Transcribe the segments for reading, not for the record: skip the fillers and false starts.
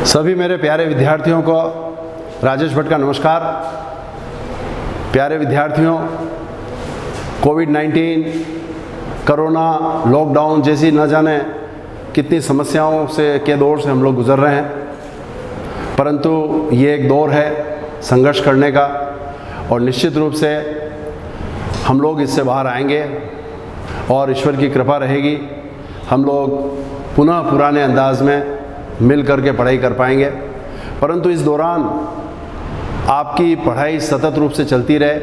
सभी मेरे प्यारे विद्यार्थियों को राजेश भट्ट का नमस्कार। प्यारे विद्यार्थियों, कोविड-19, कोरोना, लॉकडाउन जैसी न जाने कितनी समस्याओं के दौर से हम लोग गुजर रहे हैं, परंतु ये एक दौर है संघर्ष करने का और निश्चित रूप से हम लोग इससे बाहर आएंगे और ईश्वर की कृपा रहेगी। हम लोग पुनः पुराने अंदाज में मिल कर के पढ़ाई कर पाएंगे, परंतु इस दौरान आपकी पढ़ाई सतत रूप से चलती रहे,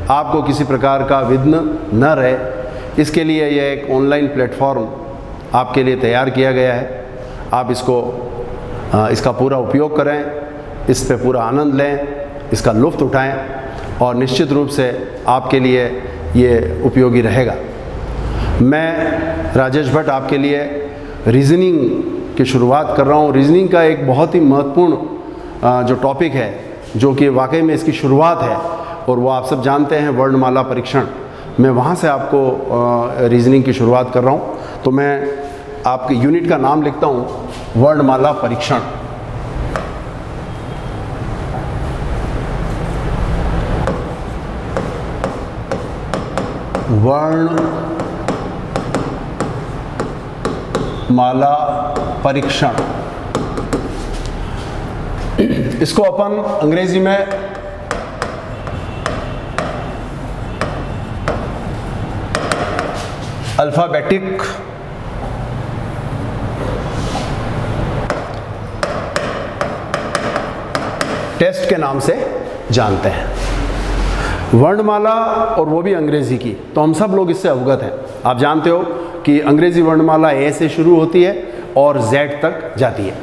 आपको किसी प्रकार का विघ्न न रहे, इसके लिए यह एक ऑनलाइन प्लेटफॉर्म आपके लिए तैयार किया गया है। आप इसका पूरा उपयोग करें, इस पे पूरा आनंद लें, इसका लुत्फ़ उठाएं और निश्चित रूप से आपके लिए ये उपयोगी रहेगा। मैं राजेश भट्ट आपके लिए रीजनिंग की शुरुआत कर रहा हूँ। रीजनिंग का एक बहुत ही महत्वपूर्ण जो टॉपिक है, जो कि वाकई में इसकी शुरुआत है, और वो आप सब जानते हैं वर्णमाला परीक्षण। मैं वहाँ से आपको रीजनिंग की शुरुआत कर रहा हूँ। तो मैं आपके यूनिट का नाम लिखता हूँ, वर्णमाला परीक्षण। वर्णमाला परीक्षण, इसको अपन अंग्रेजी में अल्फाबेटिक टेस्ट के नाम से जानते हैं। वर्णमाला, और वो भी अंग्रेजी की, तो हम सब लोग इससे अवगत हैं। आप जानते हो कि अंग्रेजी वर्णमाला ए से शुरू होती है और जेड तक जाती है,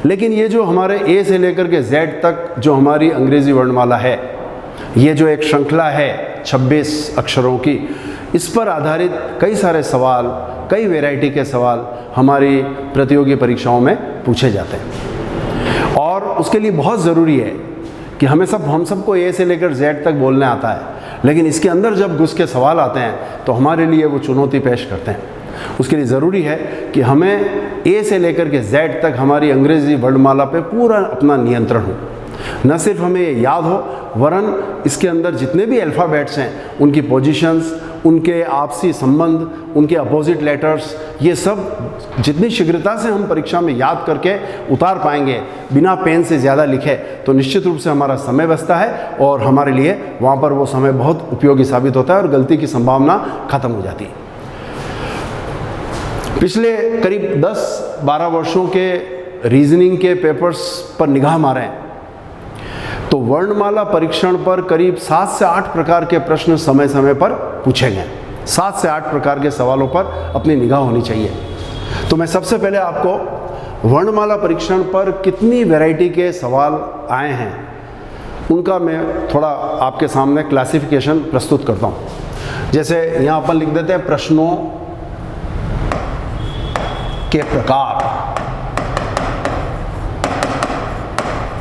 लेकिन ये जो हमारे ए से लेकर के जेड तक जो हमारी अंग्रेजी वर्णमाला है, ये जो एक श्रृंखला है 26 अक्षरों की, इस पर आधारित कई सारे सवाल, कई वैरायटी के सवाल हमारी प्रतियोगी परीक्षाओं में पूछे जाते हैं। और उसके लिए बहुत ज़रूरी है कि हम सबको ए से लेकर जेड तक बोलने आता है, लेकिन इसके अंदर जब घुस के सवाल आते हैं तो हमारे लिए वो चुनौती पेश करते हैं। उसके लिए ज़रूरी है कि हमें ए से लेकर के जेड तक हमारी अंग्रेज़ी वर्णमाला पे पूरा अपना नियंत्रण हो। न सिर्फ हमें ये याद हो, वरन इसके अंदर जितने भी अल्फ़ाबेट्स हैं, उनकी पोजीशंस, उनके आपसी संबंध, उनके अपोजिट लेटर्स, ये सब जितनी शीघ्रता से हम परीक्षा में याद करके उतार पाएंगे, बिना पेन से ज़्यादा लिखे, तो निश्चित रूप से हमारा समय बचता है और हमारे लिए वहाँ पर वो समय बहुत उपयोगी साबित होता है और गलती की संभावना ख़त्म हो जाती है। पिछले करीब 10-12 वर्षों के रीजनिंग के पेपर्स पर निगाह मारें तो वर्णमाला परीक्षण पर करीब 7 से 8 प्रकार के प्रश्न समय समय पर पूछे गए। 7 से 8 प्रकार के सवालों पर अपनी निगाह होनी चाहिए। तो मैं सबसे पहले आपको वर्णमाला परीक्षण पर कितनी वैरायटी के सवाल आए हैं, उनका मैं थोड़ा आपके सामने क्लासिफिकेशन प्रस्तुत करता हूँ। जैसे यहाँ अपन लिख देते हैं प्रश्नों के प्रकार।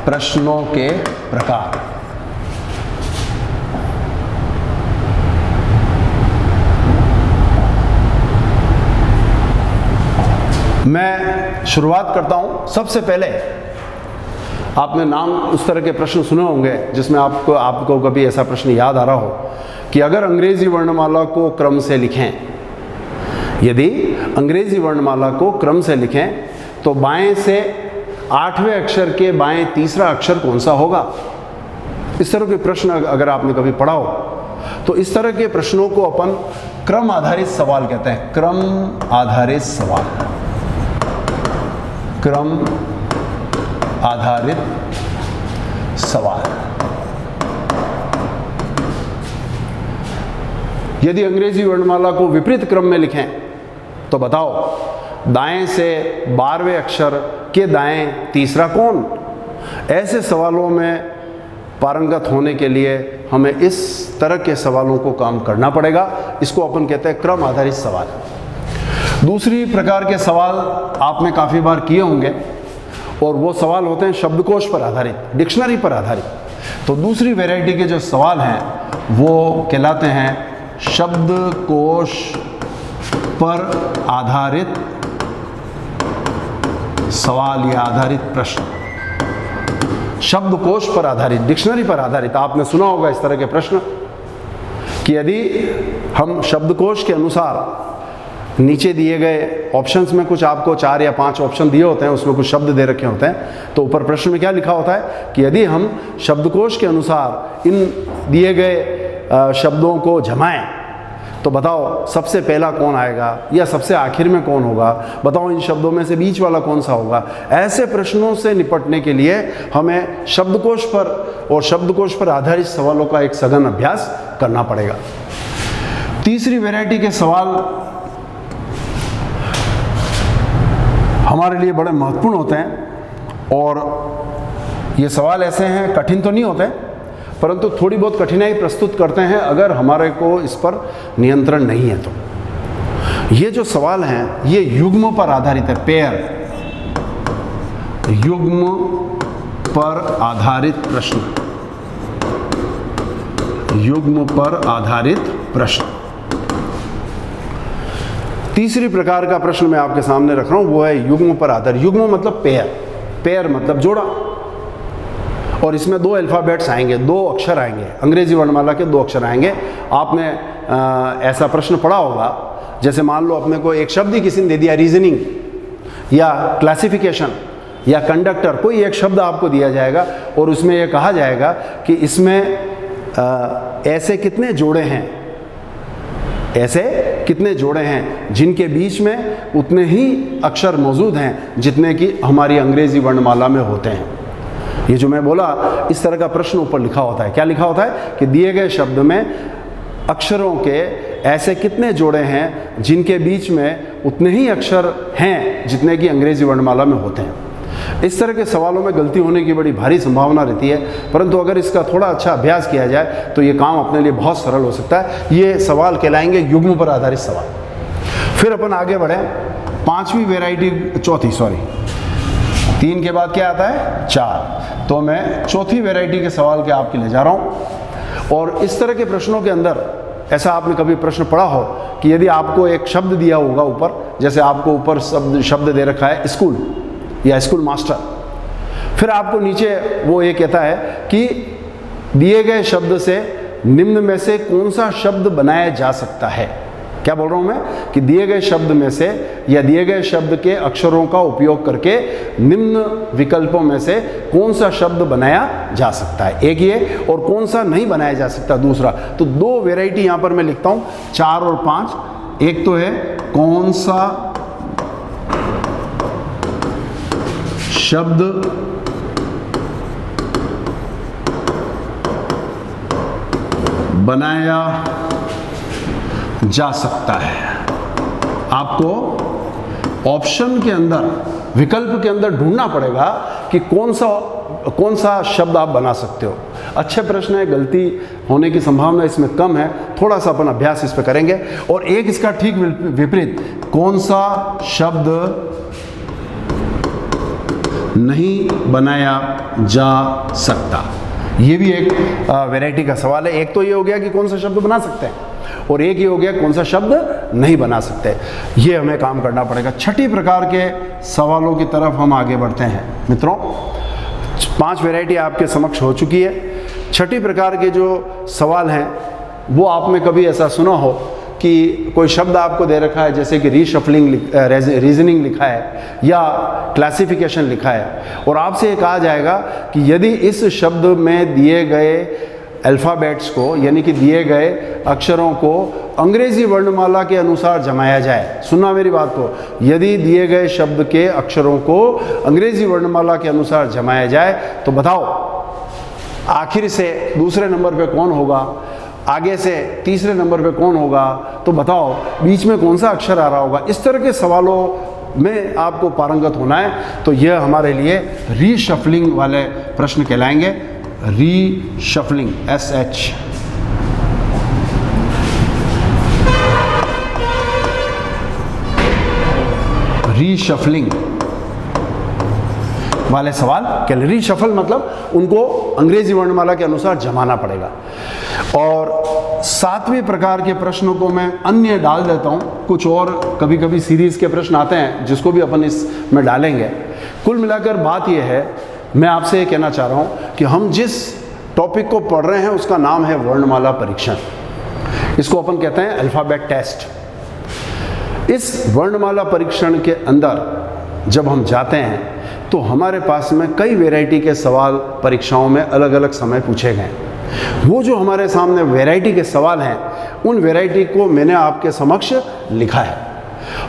प्रश्नों के प्रकार, मैं शुरुआत करता हूं। सबसे पहले आपने नाम उस तरह के प्रश्न सुने होंगे जिसमें आपको कभी ऐसा प्रश्न याद आ रहा हो कि अगर अंग्रेजी वर्णमाला को क्रम से लिखें, यदि अंग्रेजी वर्णमाला को क्रम से लिखें तो बाएं से 8वें अक्षर के बाएं तीसरा अक्षर कौन सा होगा। इस तरह के प्रश्न अगर आपने कभी पढ़ा हो तो इस तरह के प्रश्नों को अपन क्रम आधारित सवाल कहते हैं। क्रम आधारित सवाल, क्रम आधारित सवाल। यदि अंग्रेजी वर्णमाला को विपरीत क्रम में लिखें तो बताओ, दाएं से 12वें अक्षर के दाएं तीसरा कौन। ऐसे सवालों में पारंगत होने के लिए हमें इस तरह के सवालों को काम करना पड़ेगा। इसको अपन कहते हैं क्रम आधारित सवाल। दूसरी प्रकार के सवाल आपने काफ़ी बार किए होंगे और वो सवाल होते हैं शब्दकोश पर आधारित, डिक्शनरी पर आधारित। तो दूसरी वैरायटी के जो सवाल हैं वो कहलाते हैं शब्दकोश पर आधारित सवाल या आधारित प्रश्न। शब्दकोश पर आधारित, डिक्शनरी पर आधारित। आपने सुना होगा इस तरह के प्रश्न कि यदि हम शब्दकोश के अनुसार नीचे दिए गए ऑप्शंस में कुछ आपको 4 या 5 ऑप्शन दिए होते हैं, उसमें कुछ शब्द दे रखे होते हैं, तो ऊपर प्रश्न में क्या लिखा होता है कि यदि हम शब्दकोश के अनुसार इन दिए गए शब्दों को जमाएं तो बताओ सबसे पहला कौन आएगा या सबसे आखिर में कौन होगा, बताओ इन शब्दों में से बीच वाला कौन सा होगा। ऐसे प्रश्नों से निपटने के लिए हमें शब्दकोश पर और शब्दकोश पर आधारित सवालों का एक सघन अभ्यास करना पड़ेगा। तीसरी वैरायटी के सवाल हमारे लिए बड़े महत्वपूर्ण होते हैं और ये सवाल ऐसे हैं, कठिन तो नहीं होते परंतु थोड़ी बहुत कठिनाई प्रस्तुत करते हैं अगर हमारे को इस पर नियंत्रण नहीं है तो। ये जो सवाल हैं ये युग्म पर आधारित है, पेयर, युग्म पर आधारित प्रश्न, युग्म पर आधारित प्रश्न। तीसरी प्रकार का प्रश्न मैं आपके सामने रख रहा हूं, वो है युग्म पर आधारित। युग्म मतलब पेयर, पेयर मतलब जोड़ा, और इसमें 2 अल्फ़ाबेट्स आएंगे, 2 अक्षर आएंगे, अंग्रेजी वर्णमाला के 2 अक्षर आएंगे। आपने ऐसा प्रश्न पढ़ा होगा, जैसे मान लो अपने को एक शब्द ही किसी ने दे दिया, रीजनिंग या क्लासिफिकेशन या कंडक्टर, कोई एक शब्द आपको दिया जाएगा और उसमें यह कहा जाएगा कि इसमें ऐसे कितने जोड़े हैं, ऐसे कितने जोड़े हैं जिनके बीच में उतने ही अक्षर मौजूद हैं जितने कि हमारी अंग्रेजी वर्णमाला में होते हैं। ये जो मैं बोला, इस तरह का प्रश्न ऊपर लिखा होता है। क्या लिखा होता है कि दिए गए शब्द में अक्षरों के ऐसे कितने जोड़े हैं जिनके बीच में उतने ही अक्षर हैं जितने कि अंग्रेजी वर्णमाला में होते हैं। इस तरह के सवालों में गलती होने की बड़ी भारी संभावना रहती है, परंतु अगर इसका थोड़ा अच्छा अभ्यास किया जाए तो ये काम अपने लिए बहुत सरल हो सकता है। ये सवाल कहलाएंगे युग्म पर आधारित सवाल। फिर अपन आगे बढ़े, पांचवी वैरायटी, चौथी, सॉरी, 3 के बाद क्या आता है, 4, तो मैं चौथी वैरायटी के सवाल के आपके लिए जा रहा हूँ। और इस तरह के प्रश्नों के अंदर ऐसा आपने कभी प्रश्न पढ़ा हो कि यदि आपको एक शब्द दिया होगा ऊपर, जैसे आपको ऊपर शब्द दे रखा है स्कूल या स्कूल मास्टर, फिर आपको नीचे वो ये कहता है कि दिए गए शब्द से निम्न में से कौन सा शब्द बनाया जा सकता है। क्या बोल रहा हूं मैं कि दिए गए शब्द में से या दिए गए शब्द के अक्षरों का उपयोग करके निम्न विकल्पों में से कौन सा शब्द बनाया जा सकता है, एक ये, और कौन सा नहीं बनाया जा सकता दूसरा। तो 2 वैरायटी यहां पर मैं लिखता हूं, 4 और 5। एक तो है कौन सा शब्द बनाया जा सकता है। आपको ऑप्शन के अंदर, विकल्प के अंदर ढूंढना पड़ेगा कि कौन सा शब्द आप बना सकते हो। अच्छे प्रश्न है, गलती होने की संभावना इसमें कम है, थोड़ा सा अपन अभ्यास इस पे करेंगे। और एक इसका ठीक विपरीत, कौन सा शब्द नहीं बनाया जा सकता, ये भी एक वैरायटी का सवाल है। एक तो ये हो गया कि कौन सा शब्द बना सकते हैं, और एक ये हो गया कौन सा शब्द नहीं बना सकते। ये हमें काम करना पड़ेगा। छठी प्रकार के सवालों की तरफ हम आगे बढ़ते हैं। मित्रों, 5 वैरायटी आपके समक्ष हो चुकी है। छठी प्रकार के जो सवाल हैं वो आपने कभी ऐसा सुना हो कि कोई शब्द आपको दे रखा है, जैसे कि रीशफलिंग, रीजनिंग लिखा है या क्लासिफिकेशन लिखा है, और आपसे ये कहा जाएगा कि यदि इस शब्द में दिए गए अल्फ़ाबेट्स को, यानी कि दिए गए अक्षरों को अंग्रेजी वर्णमाला के अनुसार जमाया जाए। सुनना मेरी बात को, यदि दिए गए शब्द के अक्षरों को अंग्रेजी वर्णमाला के अनुसार जमाया जाए तो बताओ आखिर से दूसरे नंबर पे कौन होगा, आगे से तीसरे नंबर पे कौन होगा, तो बताओ बीच में कौन सा अक्षर आ रहा होगा। इस तरह के सवालों में आपको पारंगत होना है, तो यह हमारे लिए रीशफलिंग वाले प्रश्न कहलाएंगे। रीशफलिंग, SH, रीशफलिंग वाले सवाल। कैलरी शफल मतलब उनको अंग्रेजी वर्णमाला के अनुसार जमाना पड़ेगा। और 7वें प्रकार के प्रश्नों को मैं अन्य डाल देता हूँ, कुछ और कभी कभी सीरीज के प्रश्न आते हैं जिसको भी अपन इसमें डालेंगे। कुल मिलाकर बात यह है मैं आपसे ये कहना चाह रहा हूँ कि हम जिस टॉपिक को पढ़ रहे हैं उसका नाम है वर्णमाला परीक्षण। इसको अपन कहते हैं अल्फ़ाबेट टेस्ट। इस वर्णमाला परीक्षण के अंदर जब हम जाते हैं तो हमारे पास में कई वैरायटी के सवाल परीक्षाओं में अलग अलग समय पूछे गए। वो जो हमारे सामने वैरायटी के सवाल हैं, उन वैरायटी को मैंने आपके समक्ष लिखा है।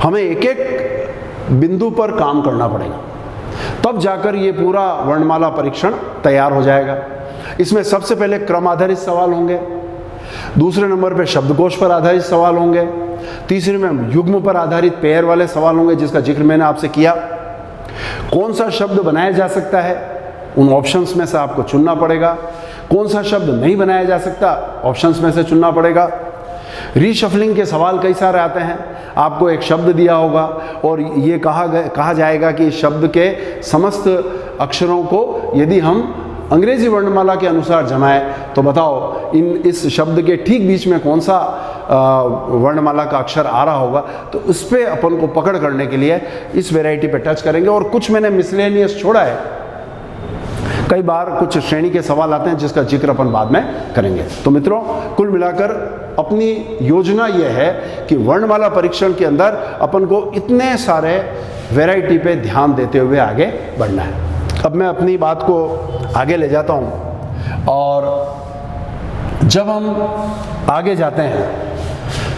हमें एक एक बिंदु पर काम करना पड़ेगा, तब जाकर ये पूरा वर्णमाला परीक्षण तैयार हो जाएगा। इसमें सबसे पहले क्रम आधारित सवाल होंगे, दूसरे नंबर पे शब्दकोश पर आधारित सवाल होंगे, तीसरे में युग्म पर आधारित पेयर वाले सवाल होंगे जिसका जिक्र मैंने आपसे किया। कौन सा शब्द बनाया जा सकता है, उन ऑप्शंस में से आपको चुनना पड़ेगा। कौन सा शब्द नहीं बनाया जा सकता, ऑप्शंस में से चुनना पड़ेगा। रीशफलिंग के सवाल कई सारे आते हैं। आपको एक शब्द दिया होगा और ये कहा जाएगा कि इस शब्द के समस्त अक्षरों को यदि हम अंग्रेजी वर्णमाला के अनुसार जमाएं तो बताओ इस शब्द के ठीक बीच में कौन सा वर्णमाला का अक्षर आ रहा होगा। तो उस पर अपन को पकड़ करने के लिए इस वैरायटी पे टच करेंगे। और कुछ मैंने मिसलेनियस छोड़ा है, कई बार कुछ श्रेणी के सवाल आते हैं जिसका जिक्र अपन बाद में करेंगे। तो मित्रों, कुल मिलाकर अपनी योजना यह है कि वर्णमाला परीक्षण के अंदर अपन को इतने सारे वैरायटी पे ध्यान देते हुए आगे बढ़ना है। अब मैं अपनी बात को आगे ले जाता हूँ, और जब हम आगे जाते हैं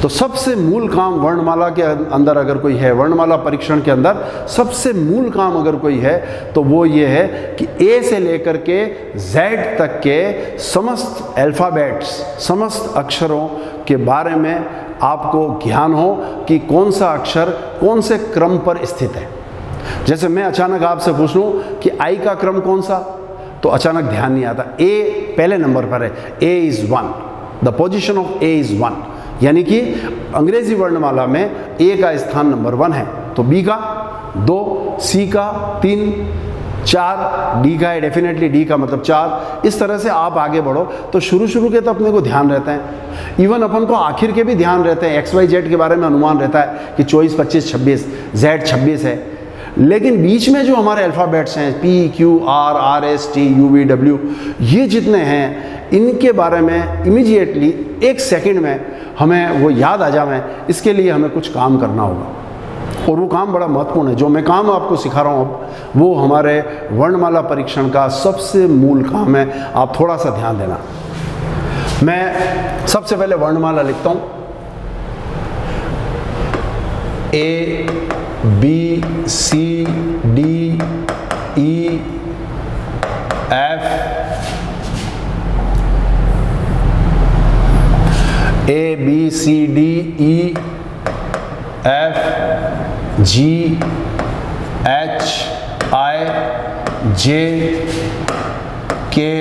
तो सबसे मूल काम वर्णमाला के अंदर अगर कोई है, वर्णमाला परीक्षण के अंदर सबसे मूल काम अगर कोई है तो वो ये है कि ए से लेकर के जेड तक के समस्त अल्फ़ाबेट्स, समस्त अक्षरों के बारे में आपको ज्ञान हो कि कौन सा अक्षर कौन से क्रम पर स्थित है। जैसे मैं अचानक आपसे पूछ लूँ कि आई का क्रम कौन सा, तो अचानक ध्यान नहीं आता। ए पहले नंबर पर है, A is 1, the position of A is 1, यानी कि अंग्रेजी वर्णमाला में ए का स्थान नंबर 1 है। तो बी का 2, सी का 3, 4, डी का है डेफिनेटली, डी का मतलब 4। इस तरह से आप आगे बढ़ो तो शुरू के तो अपने को ध्यान रहता है, इवन अपन को आखिर के भी ध्यान रहते हैं। एक्स वाई जेड के बारे में अनुमान रहता है कि 24, 25, 26, जेड 26 है। लेकिन बीच में जो हमारे अल्फ़ाबेट्स हैं P, Q, R, R, S, T, U, V, W, ये जितने हैं इनके बारे में इमीडिएटली 1 सेकंड में हमें वो याद आ जाए, इसके लिए हमें कुछ काम करना होगा। और वो काम बड़ा महत्वपूर्ण है। जो मैं काम आपको सिखा रहा हूँ अब, वो हमारे वर्णमाला परीक्षण का सबसे मूल काम है। आप थोड़ा सा ध्यान देना। मैं सबसे पहले वर्णमाला लिखता हूँ, A, B, C, D, E, F, A, B, C, D, E, F, G, H, I, J, K,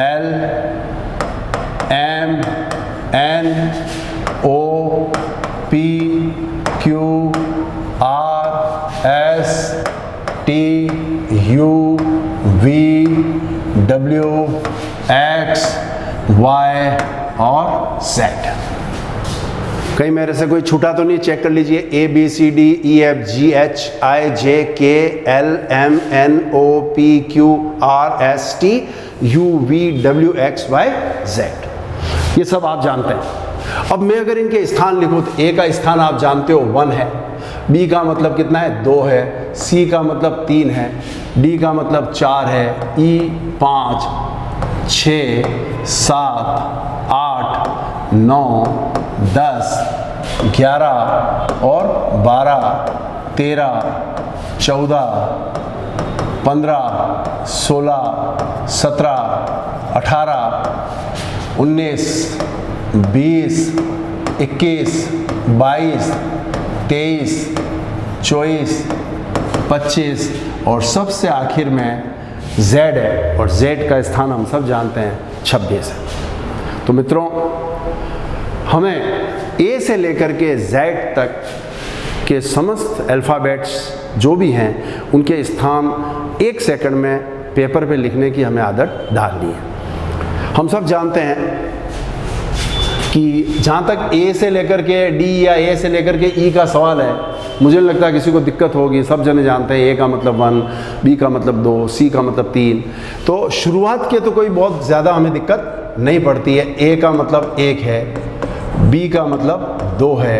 L, M, N, O, P, Q, R, S, T, U, V, W, X, Y और Z. कहीं मेरे से कोई छूटा तो नहीं, check कर लीजिए। A, B, C, D, E, F, G, H, I, J, K, L, M, N, O, P, Q, R, S, T, U, V, W, X, Y, Z. ये सब आप जानते हैं। अब मैं अगर इनके स्थान लिखूँ तो ए का स्थान आप जानते हो 1 है, बी का मतलब कितना है 2 है, सी का मतलब 3 है, डी का मतलब 4 है, ई 5, 6, 7, 8, 9, 10, 11 और 12, 13, 14, 15, 16, 17, 18, 19, 20, 21, 22, 23, 24, 25 और सबसे आखिर में Z है, और Z का स्थान हम सब जानते हैं 26 है। तो मित्रों, हमें A से लेकर के Z तक के समस्त अल्फ़ाबेट्स जो भी हैं उनके स्थान 1 सेकंड में पेपर पे लिखने की हमें आदत डालनी है। हम सब जानते हैं कि जहाँ तक A से लेकर के D या A से लेकर के E का सवाल है, मुझे नहीं लगता किसी को दिक्कत होगी, सब जने जानते हैं ए का मतलब 1, बी का मतलब 2, सी का मतलब 3। तो शुरुआत के तो कोई बहुत ज़्यादा हमें दिक्कत नहीं पड़ती है। ए का मतलब 1 है, बी का मतलब 2 है,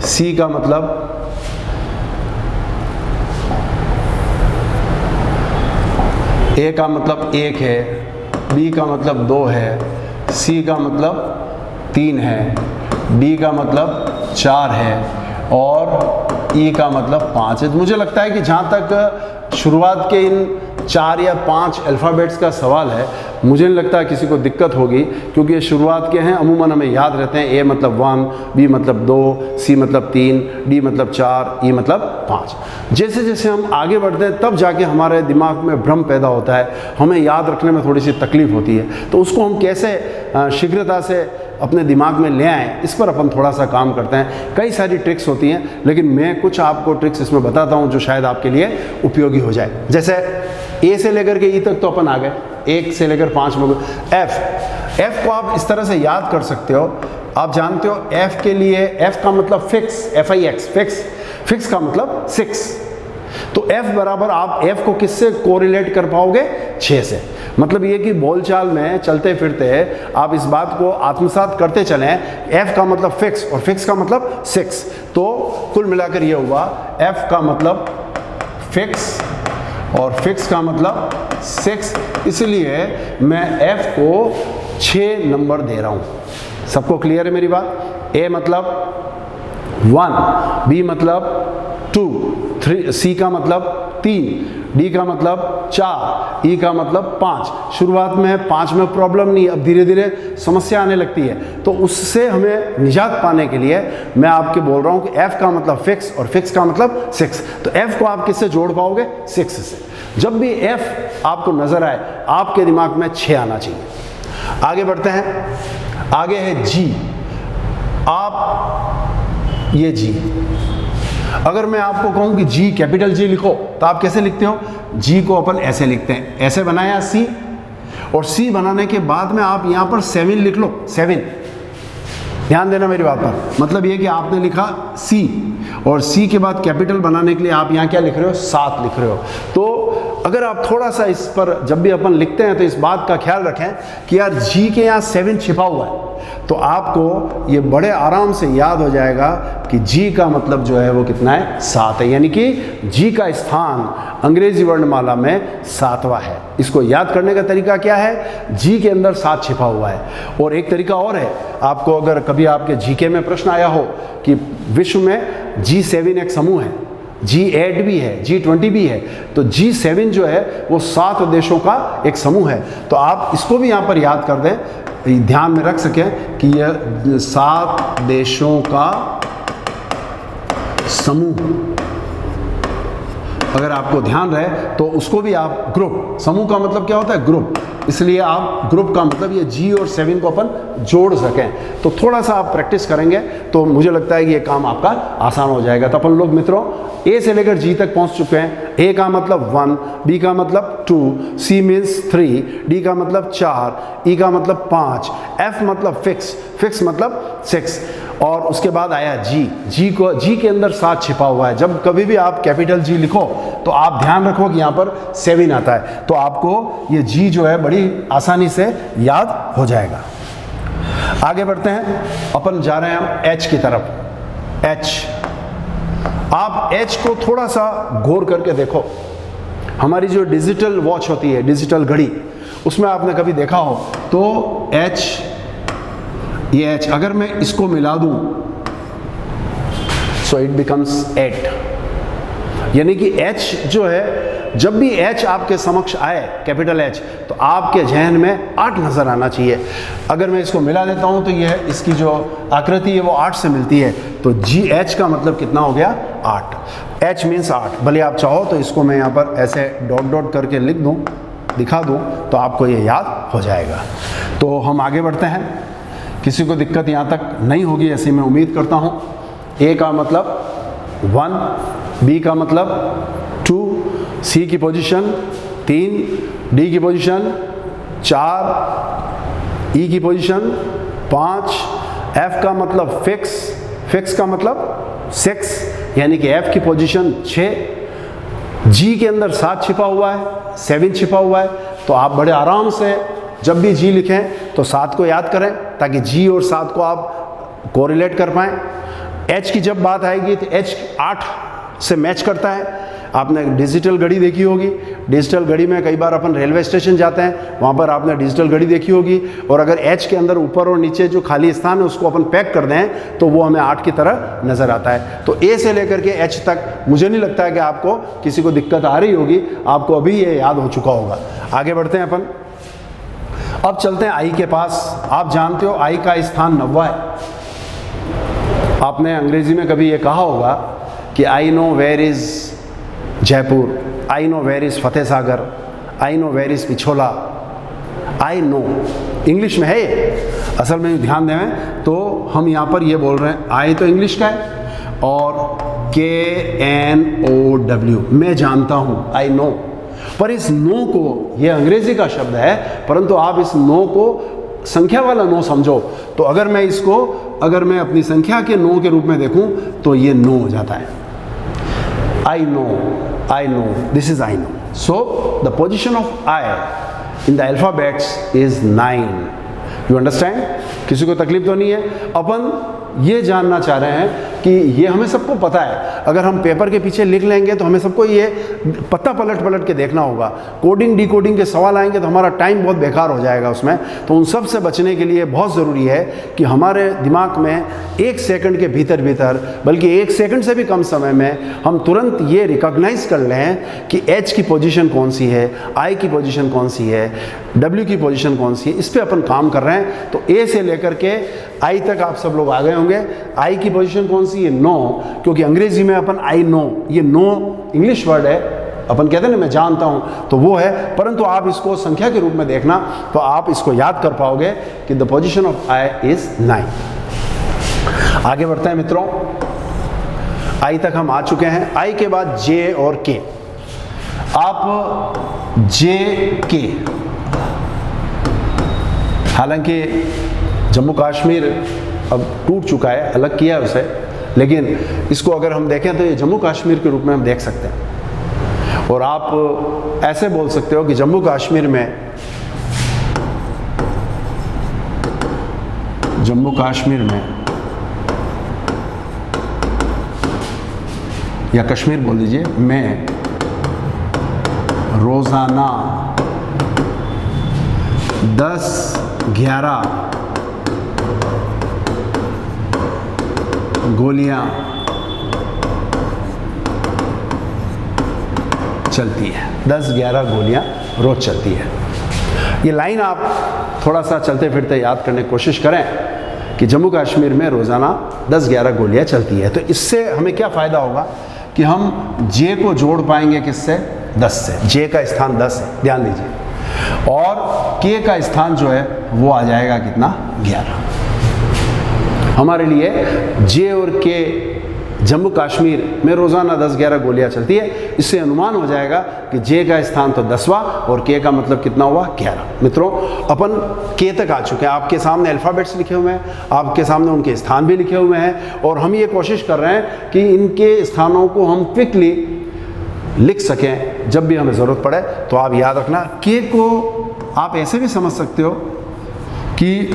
सी का मतलब ए का मतलब 1 है, बी का मतलब 2 है, सी का मतलब 3 है, डी का मतलब 4 है और ई का मतलब 5 है। तो मुझे लगता है कि जहाँ तक शुरुआत के इन 4 या 5 अल्फ़ाबेट्स का सवाल है, मुझे नहीं लगता किसी को दिक्कत होगी, क्योंकि ये शुरुआत के हैं, अमूमन हमें याद रहते हैं। ए मतलब 1, बी मतलब 2, सी मतलब 3, डी मतलब 4, ई मतलब 5। जैसे जैसे हम आगे बढ़ते हैं तब जाके हमारे दिमाग में भ्रम पैदा होता है, हमें याद रखने में थोड़ी सी तकलीफ होती है। तो उसको हम कैसे शीघ्रता से अपने दिमाग में ले आएँ, इस पर अपन थोड़ा सा काम करते हैं। कई सारी ट्रिक्स होती हैं, लेकिन मैं कुछ आपको ट्रिक्स इसमें बताता हूँ जो शायद आपके लिए उपयोगी हो जाए। जैसे ए से लेकर के ई तक तो अपन आ गए, 1 से लेकर 5 में एफ को आप इस तरह से याद कर सकते हो। आप जानते हो एफ के लिए, एफ का मतलब फिक्स, FIX, फिक्स का मतलब 6। तो एफ बराबर आप एफ को किससे कोरिलेट कर पाओगे? 6 से। मतलब ये कि बोलचाल में चलते फिरते आप इस बात को आत्मसात करते चलें, एफ का मतलब फिक्स और फिक्स का मतलब 6। तो कुल मिलाकर ये हुआ एफ का मतलब फिक्स और फिक्स का मतलब 6, इसलिए मैं f को 6 नंबर दे रहा हूँ। सबको क्लियर है मेरी बात? a मतलब 1, b मतलब 2, 3, c का मतलब 3, d का मतलब 4, e का मतलब 5। शुरुआत में 5 में प्रॉब्लम नहीं, अब धीरे धीरे समस्या आने लगती है। तो उससे हमें निजात पाने के लिए मैं आपके बोल रहा हूँ कि f का मतलब फिक्स और फिक्स का मतलब 6। तो f को आप किससे जोड़ पाओगे? 6 से। जब भी f आपको नजर आए, आपके दिमाग में 6 आना चाहिए। आगे बढ़ते हैं, आगे है g। आप ये g, अगर मैं आपको कहूं कि g, कैपिटल G लिखो, तो आप कैसे लिखते हो? g को अपन ऐसे लिखते हैं, ऐसे बनाया C, और C बनाने के बाद में आप यहां पर 7 लिख लो, 7। ध्यान देना मेरी बात पर। मतलब ये कि आपने लिखा C और C के बाद कैपिटल बनाने के लिए आप यहाँ क्या लिख रहे हो? 7 लिख रहे हो। तो अगर आप थोड़ा सा इस पर जब भी अपन लिखते हैं तो इस बात का ख्याल रखें कि यार G के यहाँ 7 छिपा हुआ है, तो आपको ये बड़े आराम से याद हो जाएगा कि G का मतलब जो है वो कितना है? 7 है। यानी कि G का स्थान अंग्रेजी वर्णमाला में 7वां है। इसको याद करने का तरीका क्या है? G के अंदर 7 छिपा हुआ है। और एक तरीका और है, आपको अगर कभी आपके GK में प्रश्न आया हो कि विश्व में G7 एक समूह है, G8 भी है, G20 भी है, तो G7 जो है वो 7 देशों का एक समूह है। तो आप इसको भी यहाँ पर याद कर दें, ध्यान में रख सकें कि यह 7 देशों का समूह, अगर आपको ध्यान रहे तो उसको भी आप ग्रुप, समूह का मतलब क्या होता है? ग्रुप, इसलिए आप ग्रुप का मतलब ये G और 7 को अपन जोड़ सकें। तो थोड़ा सा आप प्रैक्टिस करेंगे तो मुझे लगता है कि ये काम आपका आसान हो जाएगा। तो अपन लोग मित्रों A से लेकर G तक पहुंच चुके हैं। A का मतलब 1, B का मतलब 2, C मीन्स 3, D का मतलब 4, E का मतलब 5, F मतलब फिक्स मतलब 6, और उसके बाद आया G के अंदर 7 छिपा हुआ है। जब कभी भी आप कैपिटल G लिखो तो आप ध्यान रखो कि यहाँ पर 7 आता है, तो आपको ये G जो है बड़ी आसानी से याद हो जाएगा। आगे बढ़ते हैं, अपन जा रहे हैं हम H की तरफ। H, आप H को थोड़ा सा गौर करके देखो। हमारी जो डिजिटल वॉच होती है, डिजिटल घड़ी, उसमें आपने कभी देखा हो तो H, ये H अगर मैं इसको मिला दूं सो इट बिकम्स 8। यानी कि H जो है, जब भी H आपके समक्ष आए, कैपिटल H, तो आपके जहन में 8 नज़र आना चाहिए। अगर मैं इसको मिला देता हूं तो यह इसकी जो आकृति है वो 8 से मिलती है, तो GH का मतलब कितना हो गया? 8। H means 8। भले आप चाहो तो इसको मैं यहाँ पर ऐसे डॉट डॉट करके लिख दूँ, दिखा दूँ, तो आपको ये याद हो जाएगा। तो हम आगे बढ़ते हैं, किसी को दिक्कत यहाँ तक नहीं होगी ऐसी मैं उम्मीद करता हूँ। A का मतलब 1, B का मतलब 2, C की पोजीशन 3, D की पोजीशन 4, E की पोजीशन 5, F का मतलब फिक्स का मतलब 6, यानी कि F की पोजीशन 6, G के अंदर 7 छिपा हुआ है, 7 छिपा हुआ है। तो आप बड़े आराम से जब भी G लिखें तो 7 को याद करें ताकि G और 7 को आप कोरिलेट कर पाएँ। H की जब बात आएगी तो H 8 से मैच करता है। आपने डिजिटल घड़ी देखी होगी, डिजिटल घड़ी में कई बार अपन रेलवे स्टेशन जाते हैं, वहाँ पर आपने डिजिटल घड़ी देखी होगी, और अगर H के अंदर ऊपर और नीचे जो खाली स्थान है उसको अपन पैक कर दें तो वो हमें 8 की तरह नज़र आता है। तो A से लेकर के H तक मुझे नहीं लगता है कि आपको किसी को दिक्कत आ रही होगी, आपको अभी ये याद हो चुका होगा। आगे बढ़ते हैं अपन, अब चलते हैं I के पास। आप जानते हो I का स्थान 9वां है। आपने अंग्रेजी में कभी ये कहा होगा कि I know where is Jaipur, I know where is Fateh Sagar, I know where is Pichola. I know English में है ये, असल में ध्यान दें तो हम यहाँ पर ये बोल रहे हैं, आई तो इंग्लिश का है और KNOW मैं जानता हूँ, आई नो। पर इस नो को, ये अंग्रेजी का शब्द है, परंतु आप इस नो को संख्या वाला नो समझो। तो अगर मैं इसको, अगर मैं अपनी संख्या के नो के रूप में देखूं तो ये नो हो जाता है। I know, this is I know. So the position of I in the alphabets is 9. You understand? किसी को तकलीफ तो नहीं है। अपन ये जानना चाह रहे हैं कि ये हमें सबको पता है, अगर हम पेपर के पीछे लिख लेंगे तो हमें सबको ये पता पलट के देखना होगा। कोडिंग डिकोडिंग के सवाल आएंगे तो हमारा टाइम बहुत बेकार हो जाएगा उसमें। तो उन सब से बचने के लिए बहुत ज़रूरी है कि हमारे दिमाग में 1 सेकंड के भीतर, बल्कि 1 सेकंड से भी कम समय में हम तुरंत ये रिकॉग्नाइज कर लें कि H की पोजीशन कौन सी है, I की पोजीशन कौन सी है, W की पोजीशन कौन सी है। इस पर अपन काम कर रहे हैं। तो A से लेकर के I तक आप सब लोग आ गए होंगे। I की पोजीशन कौन सी है? नो, क्योंकि अंग्रेजी में अपन आई नो, ये नो इंग्लिश वर्ड है, अपन कहते हैं ना मैं जानता हूं, तो वो है। परंतु आप इसको संख्या के रूप में देखना तो आप इसको याद कर पाओगे कि the position of I is 9। आगे बढ़ते हैं मित्रों, I तक हम आ चुके हैं। I के बाद J और K। आप J K, हालांकि जम्मू कश्मीर अब टूट चुका है, अलग किया है उसे, लेकिन इसको अगर हम देखें तो ये जम्मू कश्मीर के रूप में हम देख सकते हैं। और आप ऐसे बोल सकते हो कि जम्मू कश्मीर में या कश्मीर बोल दीजिए, मैं रोज़ाना 10-11 गोलियां चलती है, 10-11 गोलियां रोज चलती है। ये लाइन आप थोड़ा सा चलते फिरते याद करने की कोशिश करें कि जम्मू कश्मीर में रोज़ाना 10-11 गोलियां चलती है। तो इससे हमें क्या फ़ायदा होगा कि हम J को जोड़ पाएंगे किससे? 10 से। J का स्थान 10 है, ध्यान दीजिए, और K का स्थान जो है वो आ जाएगा कितना? 11। हमारे लिए J और K जम्मू कश्मीर में रोज़ाना 10-11 गोलियां चलती है। इससे अनुमान हो जाएगा कि J का स्थान तो 10वां और K का मतलब कितना हुआ? 11। मित्रों, अपन K तक आ चुके हैं। आपके सामने अल्फ़ाबेट्स लिखे हुए हैं, आपके सामने उनके स्थान भी लिखे हुए हैं, और हम ये कोशिश कर रहे हैं कि इनके स्थानों को हम क्विकली लिख सकें जब भी हमें ज़रूरत पड़े। तो आप याद रखना, K को आप ऐसे भी समझ सकते हो कि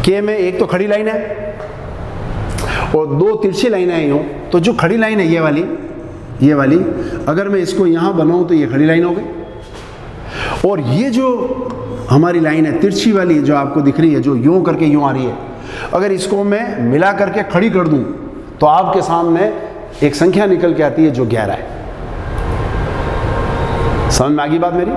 K में एक तो खड़ी लाइन है और 2 तिरछी लाइनें आई हों। तो जो खड़ी लाइन है ये वाली, अगर मैं इसको यहाँ बनाऊँ तो ये खड़ी लाइन हो गई, और ये जो हमारी लाइन है तिरछी वाली जो आपको दिख रही है, जो यूँ करके यूँ आ रही है, अगर इसको मैं मिला करके खड़ी कर दूँ तो आपके सामने एक संख्या निकल के आती है जो 11 है। समझ में आ गई बात मेरी?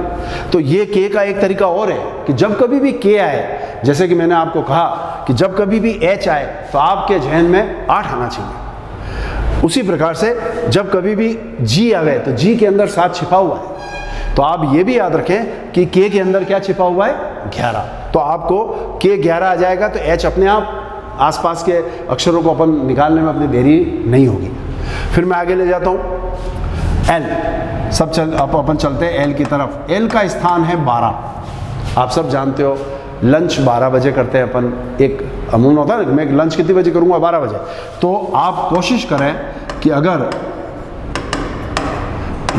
तो ये K का एक तरीका और है कि जब कभी भी K आए, जैसे कि मैंने आपको कहा कि जब कभी भी H आए तो आपके जहन में 8 आना चाहिए। उसी प्रकार से जब कभी भी G आवे तो G के अंदर 7 छिपा हुआ है। तो आप ये भी याद रखें कि K के अंदर क्या छिपा हुआ है? 11। तो आपको K 11 आ जाएगा तो H अपने आप आसपास के अक्षरों को अपन निकालने में अपनी देरी नहीं होगी। फिर मैं आगे ले जाता हूँ L। अपन चलते हैं L की तरफ। L का स्थान है 12। आप सब जानते हो लंच 12 बजे करते हैं अपन, एक अमूमन होता है ना, मैं लंच कितने बजे करूँगा, 12 बजे। तो आप कोशिश करें कि अगर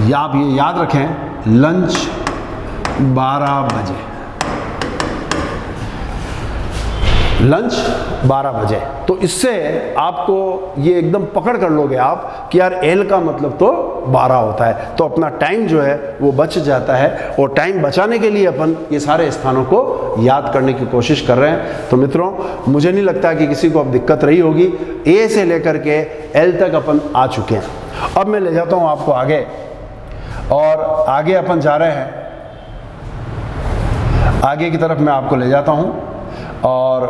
या आप ये याद रखें लंच 12 बजे, लंच 12 बजे, तो इससे आपको ये एकदम पकड़ कर लोगे आप कि यार एल का मतलब तो 12 होता है, तो अपना टाइम जो है वो बच जाता है। और टाइम बचाने के लिए अपन ये सारे स्थानों को याद करने की कोशिश कर रहे हैं। तो मित्रों, मुझे नहीं लगता कि किसी को अब दिक्कत रही होगी। ए से लेकर के एल तक अपन आ चुके हैं। अब मैं ले जाता हूँ आपको आगे, और आगे अपन जा रहे हैं, आगे की तरफ मैं आपको ले जाता हूँ, और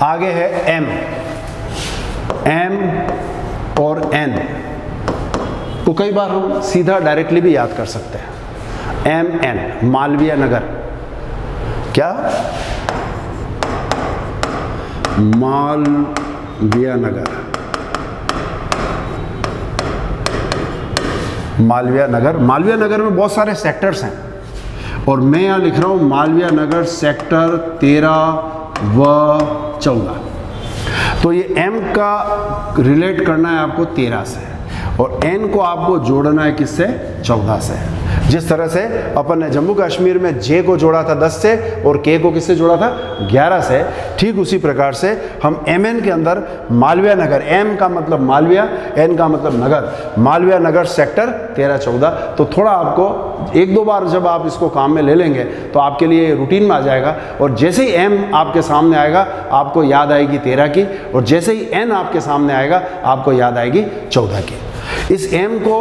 आगे है एम, एम और एन को कई बार हम सीधा डायरेक्टली भी याद कर सकते हैं। एम एन, मालवीय नगर, क्या मालवीय नगर, मालवीय नगर। मालवीय नगर में बहुत सारे सेक्टर्स हैं, और मैं यहाँ लिख रहा हूँ मालवीय नगर सेक्टर 13 व 14। तो ये M का रिलेट करना है आपको 13 से, और N को आपको जोड़ना है किससे, 14 से। जिस तरह से अपन ने जम्मू कश्मीर में J को जोड़ा था 10 से, और K को किससे जोड़ा था, 11 से, ठीक उसी प्रकार से हम MN के अंदर मालवीय नगर, M का मतलब मालवीय, N का मतलब नगर, मालवीय नगर सेक्टर 13-14। तो थोड़ा आपको 1-2 बार जब आप इसको काम में ले लेंगे तो आपके लिए रूटीन में आ जाएगा। और जैसे ही M आपके सामने आएगा आपको याद आएगी 13 की, और जैसे ही N आपके सामने आएगा आपको याद आएगी 14 की। इस M को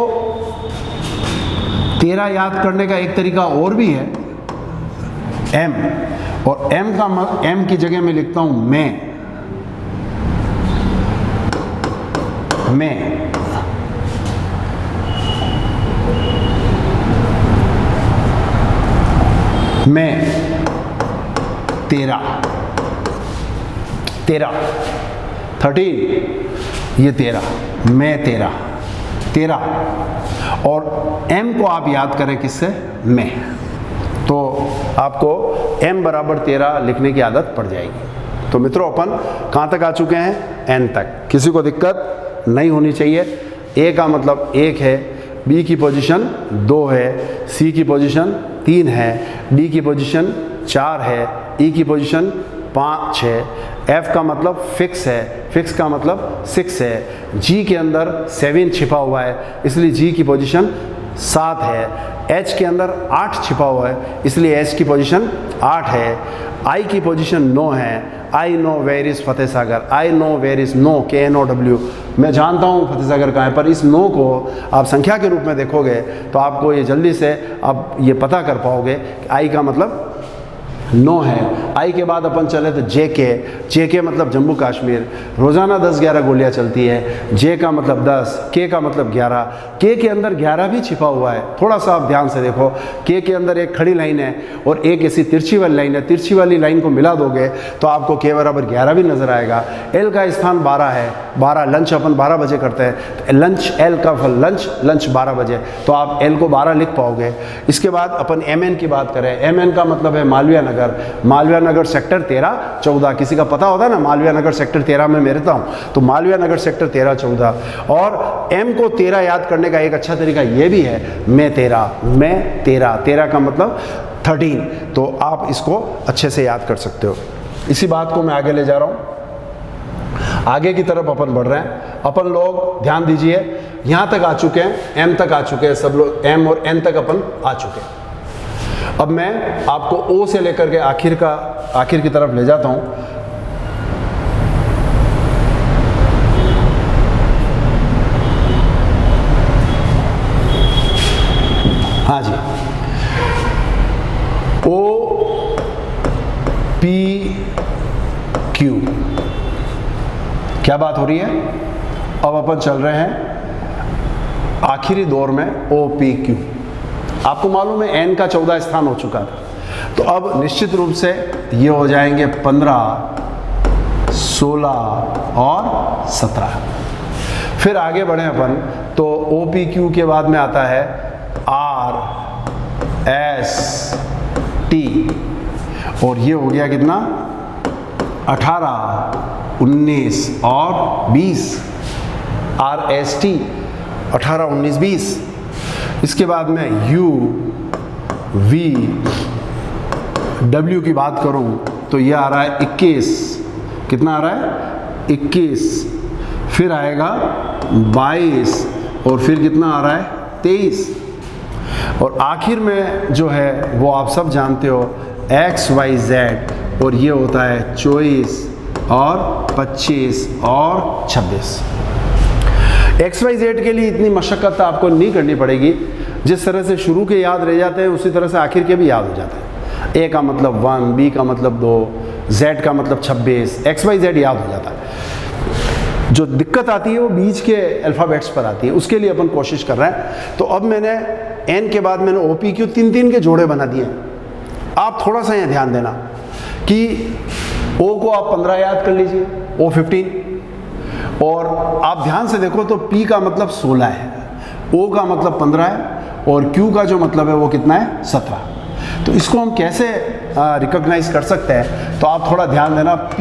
13 याद करने का एक तरीका और भी है, M, और M की जगह मैं लिखता हूं मैं। मैं 13, 13 ये 13, मैं 13, और M को आप याद करें किससे, मैं, तो आपको M बराबर 13 लिखने की आदत पड़ जाएगी। तो मित्रों, अपन कहाँ तक आ चुके हैं, N तक। किसी को दिक्कत नहीं होनी चाहिए। A का मतलब 1 है, B की पोजीशन 2 है, C की पोजीशन 3 है, D की पोजीशन 4 है, E की पोजीशन 5 है, F का मतलब फिक्स है, फिक्स का मतलब 6 है, G के अंदर 7 छिपा हुआ है इसलिए G की पोजीशन 7 है, H के अंदर 8 छिपा हुआ है इसलिए H की पोजीशन 8 है, I की पोजीशन 9 है, I know where is Fateh Sagar, I know where is know, KNOW, मैं जानता हूँ फतेह सागर कहाँ है। पर इस नो को आप संख्या के रूप में देखोगे तो आपको ये जल्दी से आप ये पता कर पाओगे कि I का मतलब 9 है। आई के बाद अपन चले तो जे के मतलब जम्मू कश्मीर, रोज़ाना 10-11 गोलियां चलती है। जे का मतलब 10, के का मतलब 11, के अंदर 11 भी छिपा हुआ है। थोड़ा सा आप ध्यान से देखो, के अंदर एक खड़ी लाइन है और एक ऐसी तिरछी वाली लाइन है। तिरछी वाली लाइन को मिला दोगे तो आपको के बराबर 11 भी नजर आएगा। एल का स्थान 12 है, 12 लंच अपन 12 बजे करते हैं, तो लंच एल का फल लंच 12 बजे, तो आप एल को 12 लिख पाओगे। इसके बाद अपन एम की बात करें, एम का मतलब है मालवीय नगर सेक्टर 13-14। किसी का पता होता है ना, मालवीय नगर सेक्टर 13 में मैं रहता हूँ, तो मालवीय नगर सेक्टर 13-14। और एम को 13 याद करने का एक अच्छा तरीका ये भी है, मैं 13 का मतलब 13, तो आप इसको अच्छे से याद कर सकते हो। इसी बात को मैं आगे ले जा रहा हूँ, आगे की तरफ अपन बढ़ रहे हैं। अपन लोग ध्यान दीजिए, यहाँ तक आ चुके हैं, एम तक आ चुके हैं सब लोग, एम और एन तक अपन आ चुके हैं। अब मैं आपको ओ से लेकर के आखिर की तरफ ले जाता हूं। हाँ जी, ओ पी क्यू, क्या बात हो रही है? अब अपन चल रहे हैं आखिरी दौर में ओ पी क्यू। आपको मालूम है एन का 14 स्थान हो चुका था, तो अब निश्चित रूप से ये हो जाएंगे 15, 16 और 17। फिर आगे बढ़े अपन तो ओ पी क्यू के बाद में आता है आर एस टी, और ये हो गया कितना 18, 19 और 20, RST 18, 19, 20। इसके बाद में U V W की बात करूं तो ये आ रहा है 21, कितना आ रहा है 21, फिर आएगा 22 और फिर कितना आ रहा है 23, और आखिर में जो है वो आप सब जानते हो X Y Z, और ये होता है 24 और 25 और 26। X Y Z के लिए इतनी मशक्क़त आपको नहीं करनी पड़ेगी, जिस तरह से शुरू के याद रह जाते हैं उसी तरह से आखिर के भी याद हो जाते हैं। A का मतलब 1, B का मतलब 2, Z का मतलब 26, X Y Z याद हो जाता है। जो दिक्कत आती है वो बीच के अल्फ़ाबेट्स पर आती है, उसके लिए अपन कोशिश कर रहे हैं। तो अब मैंने N के बाद मैंने OPQ 3-3 के जोड़े बना दिए। आप थोड़ा सा यहाँ ध्यान देना कि O को आप 15 याद कर लीजिए, O 15, और आप ध्यान से देखो तो P का मतलब 16 है, O का मतलब 15 है, और Q का जो मतलब है वो कितना है 17। तो इसको हम कैसे रिकॉग्नाइज कर सकते हैं, तो आप थोड़ा ध्यान देना। P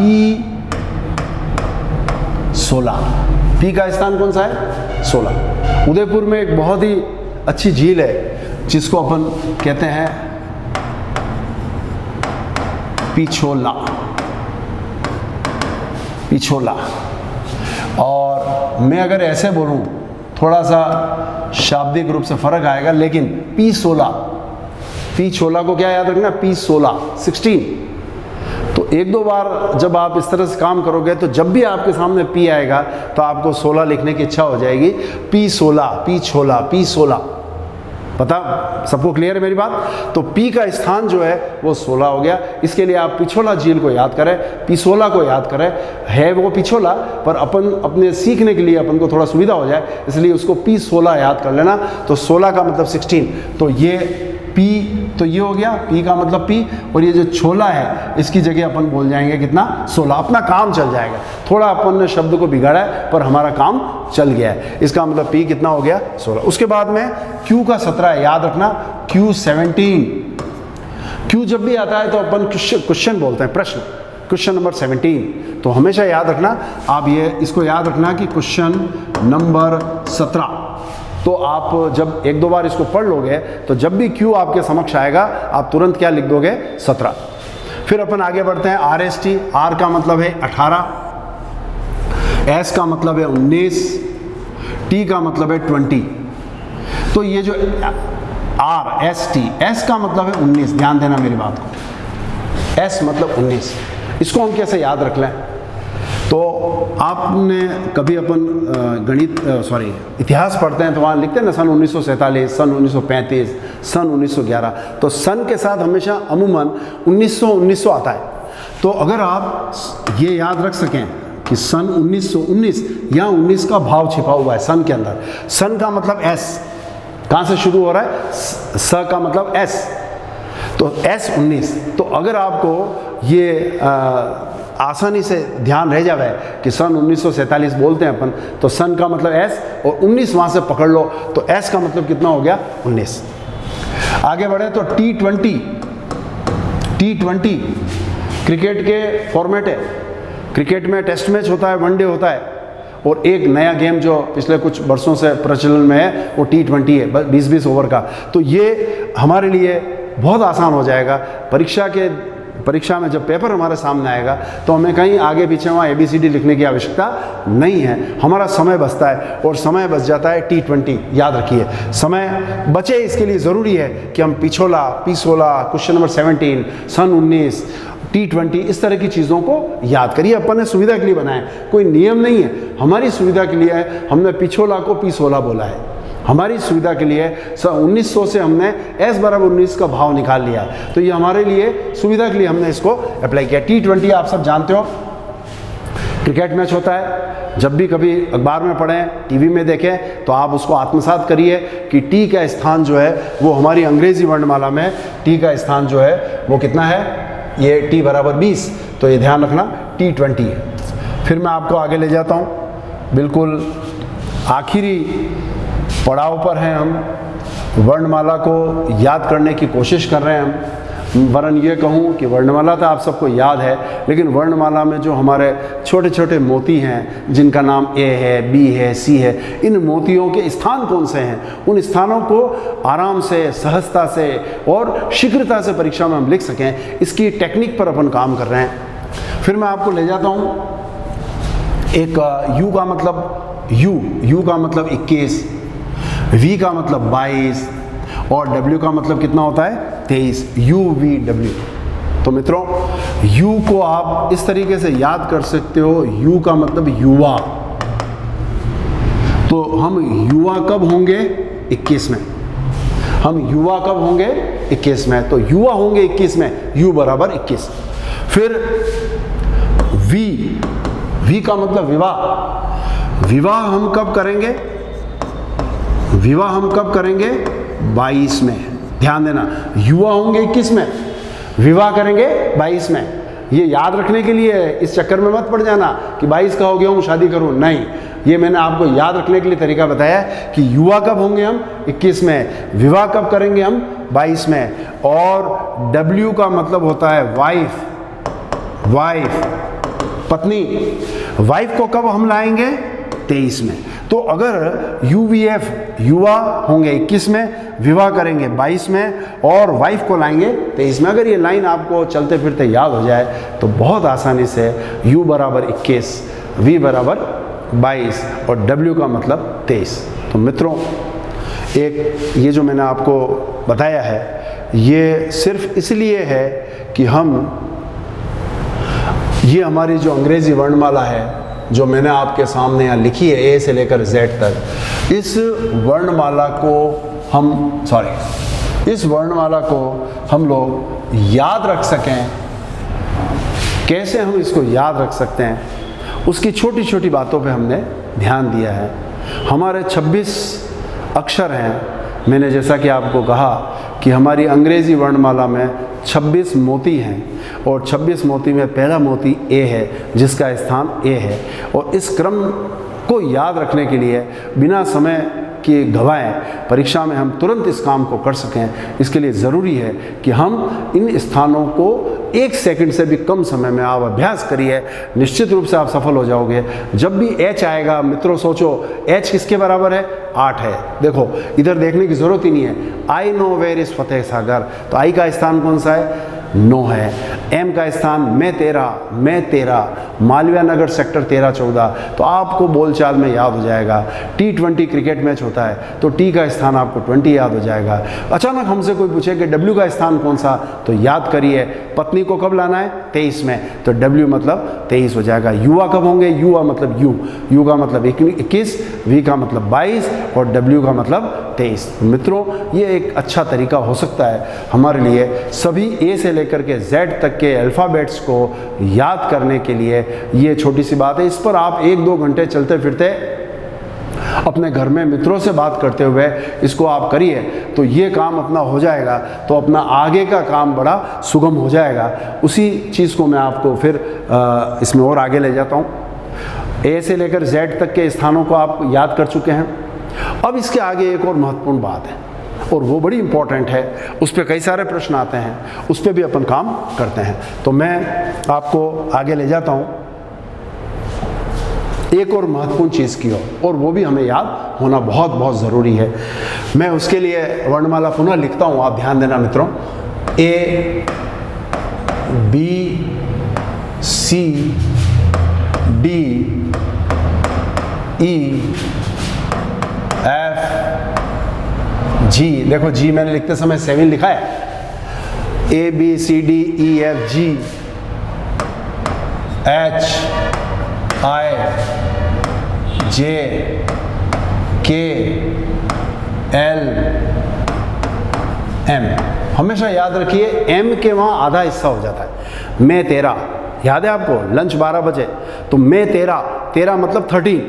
16, P का स्थान कौन सा है 16। उदयपुर में एक बहुत ही अच्छी झील है जिसको अपन कहते हैं पिछोला, पिछोला। और मैं अगर ऐसे बोलूं थोड़ा सा शाब्दिक रूप से फर्क आएगा, लेकिन P16, P16 को क्या याद रखना, P16 16। तो एक दो बार जब आप इस तरह से काम करोगे तो जब भी आपके सामने P आएगा तो आपको 16 लिखने की इच्छा हो जाएगी। P16, P16, P16। पता सबको क्लियर है मेरी बात? तो P का स्थान जो है वो 16 हो गया। इसके लिए आप पिछोला झील को याद करें, P16 को याद करें। है वो पिछोला, पर अपन अपने सीखने के लिए अपन को थोड़ा सुविधा हो जाए इसलिए उसको P16 याद कर लेना। तो 16 का मतलब 16, तो ये P, तो ये हो गया P का मतलब P, और ये जो छोला है इसकी जगह अपन बोल जाएंगे कितना 16। अपना काम चल जाएगा। थोड़ा अपन ने शब्द को बिगाड़ा है पर हमारा काम चल गया है। इसका मतलब P कितना हो गया 16। उसके बाद में Q का 17 है, याद रखना Q 17। Q जब भी आता है तो अपन क्वेश्चन बोलते हैं, प्रश्न, क्वेश्चन नंबर 17। तो हमेशा याद रखना, आप ये इसको याद रखना कि क्वेश्चन नंबर 17। तो आप जब एक दो बार इसको पढ़ लोगे तो जब भी Q आपके समक्ष आएगा आप तुरंत क्या लिख दोगे 17। फिर अपन आगे बढ़ते हैं RST। R का मतलब है 18, S का मतलब है 19, T का मतलब है 20। तो ये जो RST, S का मतलब है 19, ध्यान देना मेरी बात को, S मतलब 19। इसको हम कैसे याद रख लें? तो आपने कभी अपन इतिहास पढ़ते हैं तो वहाँ लिखते हैं ना सन 1947, सन 1935, सन 1911। तो सन के साथ हमेशा अमूमन 1900 आता है। तो अगर आप ये याद रख सकें कि सन 1919, या 19 का भाव छिपा हुआ है सन के अंदर। सन का मतलब S, कहाँ से शुरू हो रहा है? स का मतलब S, तो S 19। तो अगर आपको ये आसानी से ध्यान रह जावे कि सन 1947 बोलते हैं अपन, तो सन का मतलब S और 19 वहाँ से पकड़ लो, तो S का मतलब कितना हो गया 19। आगे बढ़े तो T20 क्रिकेट के फॉर्मेट है। क्रिकेट में टेस्ट मैच होता है, वनडे होता है, और एक नया गेम जो पिछले कुछ वर्षों से प्रचलन में है वो T20 है, 20-20 ओवर का। तो ये हमारे लिए बहुत आसान हो जाएगा। परीक्षा में जब पेपर हमारे सामने आएगा तो हमें कहीं आगे पीछे वहाँ ABCD लिखने की आवश्यकता नहीं है, हमारा समय बचता है, और समय बच जाता है T20। याद रखिए, समय बचे इसके लिए ज़रूरी है कि हम पिछोला, P16, क्वेश्चन नंबर 17, सन 19, T20 इस तरह की चीज़ों को याद करिए। अपन ने सुविधा के लिए बनाया, कोई नियम नहीं है, हमारी सुविधा के लिए है। हमने पिछोला को P16 बोला है, हमारी सुविधा के लिए। 1900 से हमने S बराबर 19 का भाव निकाल लिया, तो ये हमारे लिए सुविधा के लिए हमने इसको अप्लाई किया। T20 आप सब जानते हो, क्रिकेट मैच होता है। जब भी कभी अखबार में पढ़ें, टीवी में देखें, तो आप उसको आत्मसात करिए कि T का स्थान जो है वो हमारी अंग्रेजी वर्णमाला में T का स्थान जो है वो कितना है, ये T बराबर 20। तो ये ध्यान रखना T20 है। फिर मैं आपको आगे ले जाता हूँ बिल्कुल आखिरी पड़ाव पर हैं हम, वर्णमाला को याद करने की कोशिश कर रहे हैं हम। वरन ये कहूँ कि वर्णमाला तो आप सबको याद है, लेकिन वर्णमाला में जो हमारे छोटे छोटे मोती हैं जिनका नाम ए है, बी है, सी है, इन मोतियों के स्थान कौन से हैं, उन स्थानों को आराम से, सहजता से और शीघ्रता से परीक्षा में हम लिख सकें, इसकी टेक्निक पर अपन काम कर रहे हैं। फिर मैं आपको ले जाता हूँ एक यू का मतलब यू का मतलब 21, वी का मतलब 22 और डब्ल्यू का मतलब कितना होता है 23, UVW। तो मित्रों यू को आप इस तरीके से याद कर सकते हो, यू का मतलब युवा। तो हम युवा कब होंगे 21 में, हम युवा कब होंगे 21 में, तो युवा होंगे 21 में, U बराबर 21। फिर वी का मतलब विवाह, विवाह हम कब करेंगे, विवाह हम कब करेंगे 22 में। ध्यान देना, युवा होंगे 21 में, विवाह करेंगे 22 में। ये याद रखने के लिए इस चक्कर में मत पड़ जाना कि 22 का हो गया हूँ शादी करूँ, नहीं, ये मैंने आपको याद रखने के लिए तरीका बताया कि युवा कब होंगे हम 21 में, विवाह कब करेंगे हम 22 में। और W का मतलब होता है वाइफ, पत्नी, वाइफ को कब हम लाएंगे 23 में। तो अगर UVF युवा होंगे 21 में, विवाह करेंगे 22 में और वाइफ को लाएंगे 23 में। अगर ये लाइन आपको चलते फिरते याद हो जाए तो बहुत आसानी से U बराबर 21, V बराबर 22 और W का मतलब 23। तो मित्रों एक ये जो मैंने आपको बताया है ये सिर्फ इसलिए है कि हम ये हमारी जो अंग्रेज़ी वर्णमाला है जो मैंने आपके सामने यहाँ लिखी है A से लेकर Z तक, इस वर्णमाला को हम लोग याद रख सकें। कैसे हम इसको याद रख सकते हैं, उसकी छोटी छोटी बातों पे हमने ध्यान दिया है। हमारे 26 अक्षर हैं। मैंने जैसा कि आपको कहा कि हमारी अंग्रेज़ी वर्णमाला में 26 मोती हैं और 26 मोती में पहला मोती ए है जिसका स्थान ए है। और इस क्रम को याद रखने के लिए बिना समय के गवाएं परीक्षा में हम तुरंत इस काम को कर सकें, इसके लिए ज़रूरी है कि हम इन स्थानों को 1 सेकंड से भी कम समय में आप अभ्यास करिए, निश्चित रूप से आप सफल हो जाओगे। जब भी H आएगा मित्रों सोचो H किसके बराबर है 8 है। देखो इधर देखने की ज़रूरत ही नहीं है, आई नो वेयर इज़ फतेह सागर, तो आई का स्थान कौन सा है 9 है। M का स्थान मैं तेरा, मालवीय नगर सेक्टर 13-14, तो आपको बोलचाल में याद हो जाएगा। T20 क्रिकेट मैच होता है तो T का स्थान आपको 20 याद हो जाएगा। अचानक हमसे कोई पूछे कि W का स्थान कौन सा, तो याद करिए पत्नी को कब लाना है 23 में, तो W मतलब 23 हो जाएगा। युवा कब होंगे, युवा मतलब U का मतलब 21, V का मतलब 22 और W का मतलब 23। मित्रों ये एक अच्छा तरीका हो सकता है हमारे लिए सभी A से लेकर के Z तक के अल्फ़ाबेट्स को याद करने के लिए। ये छोटी सी बात है, इस पर आप 1-2 घंटे चलते फिरते अपने घर में मित्रों से बात करते हुए इसको आप करिए तो ये काम अपना हो जाएगा, तो अपना आगे का काम बड़ा सुगम हो जाएगा। उसी चीज़ को मैं आपको फिर इसमें और आगे ले जाता हूँ। A से लेकर Z तक के स्थानों को आप याद कर चुके हैं। अब इसके आगे एक और महत्वपूर्ण बात है और वो बड़ी इंपॉर्टेंट है, उस पर कई सारे प्रश्न आते हैं, उस पर भी अपन काम करते हैं। तो मैं आपको आगे ले जाता हूँ एक और महत्वपूर्ण चीज़ की ओर, और वो भी हमें याद होना बहुत बहुत ज़रूरी है। मैं उसके लिए वर्णमाला पुनः लिखता हूँ, आप ध्यान देना मित्रों। A B C D E F G। देखो G मैंने लिखते समय 7 लिखा है। A B C D E F G H I J K L M। हमेशा याद रखिए M के वहाँ आधा हिस्सा हो जाता है। मैं तेरा, याद है आपको लंच 12 बजे, तो मैं तेरा मतलब 13।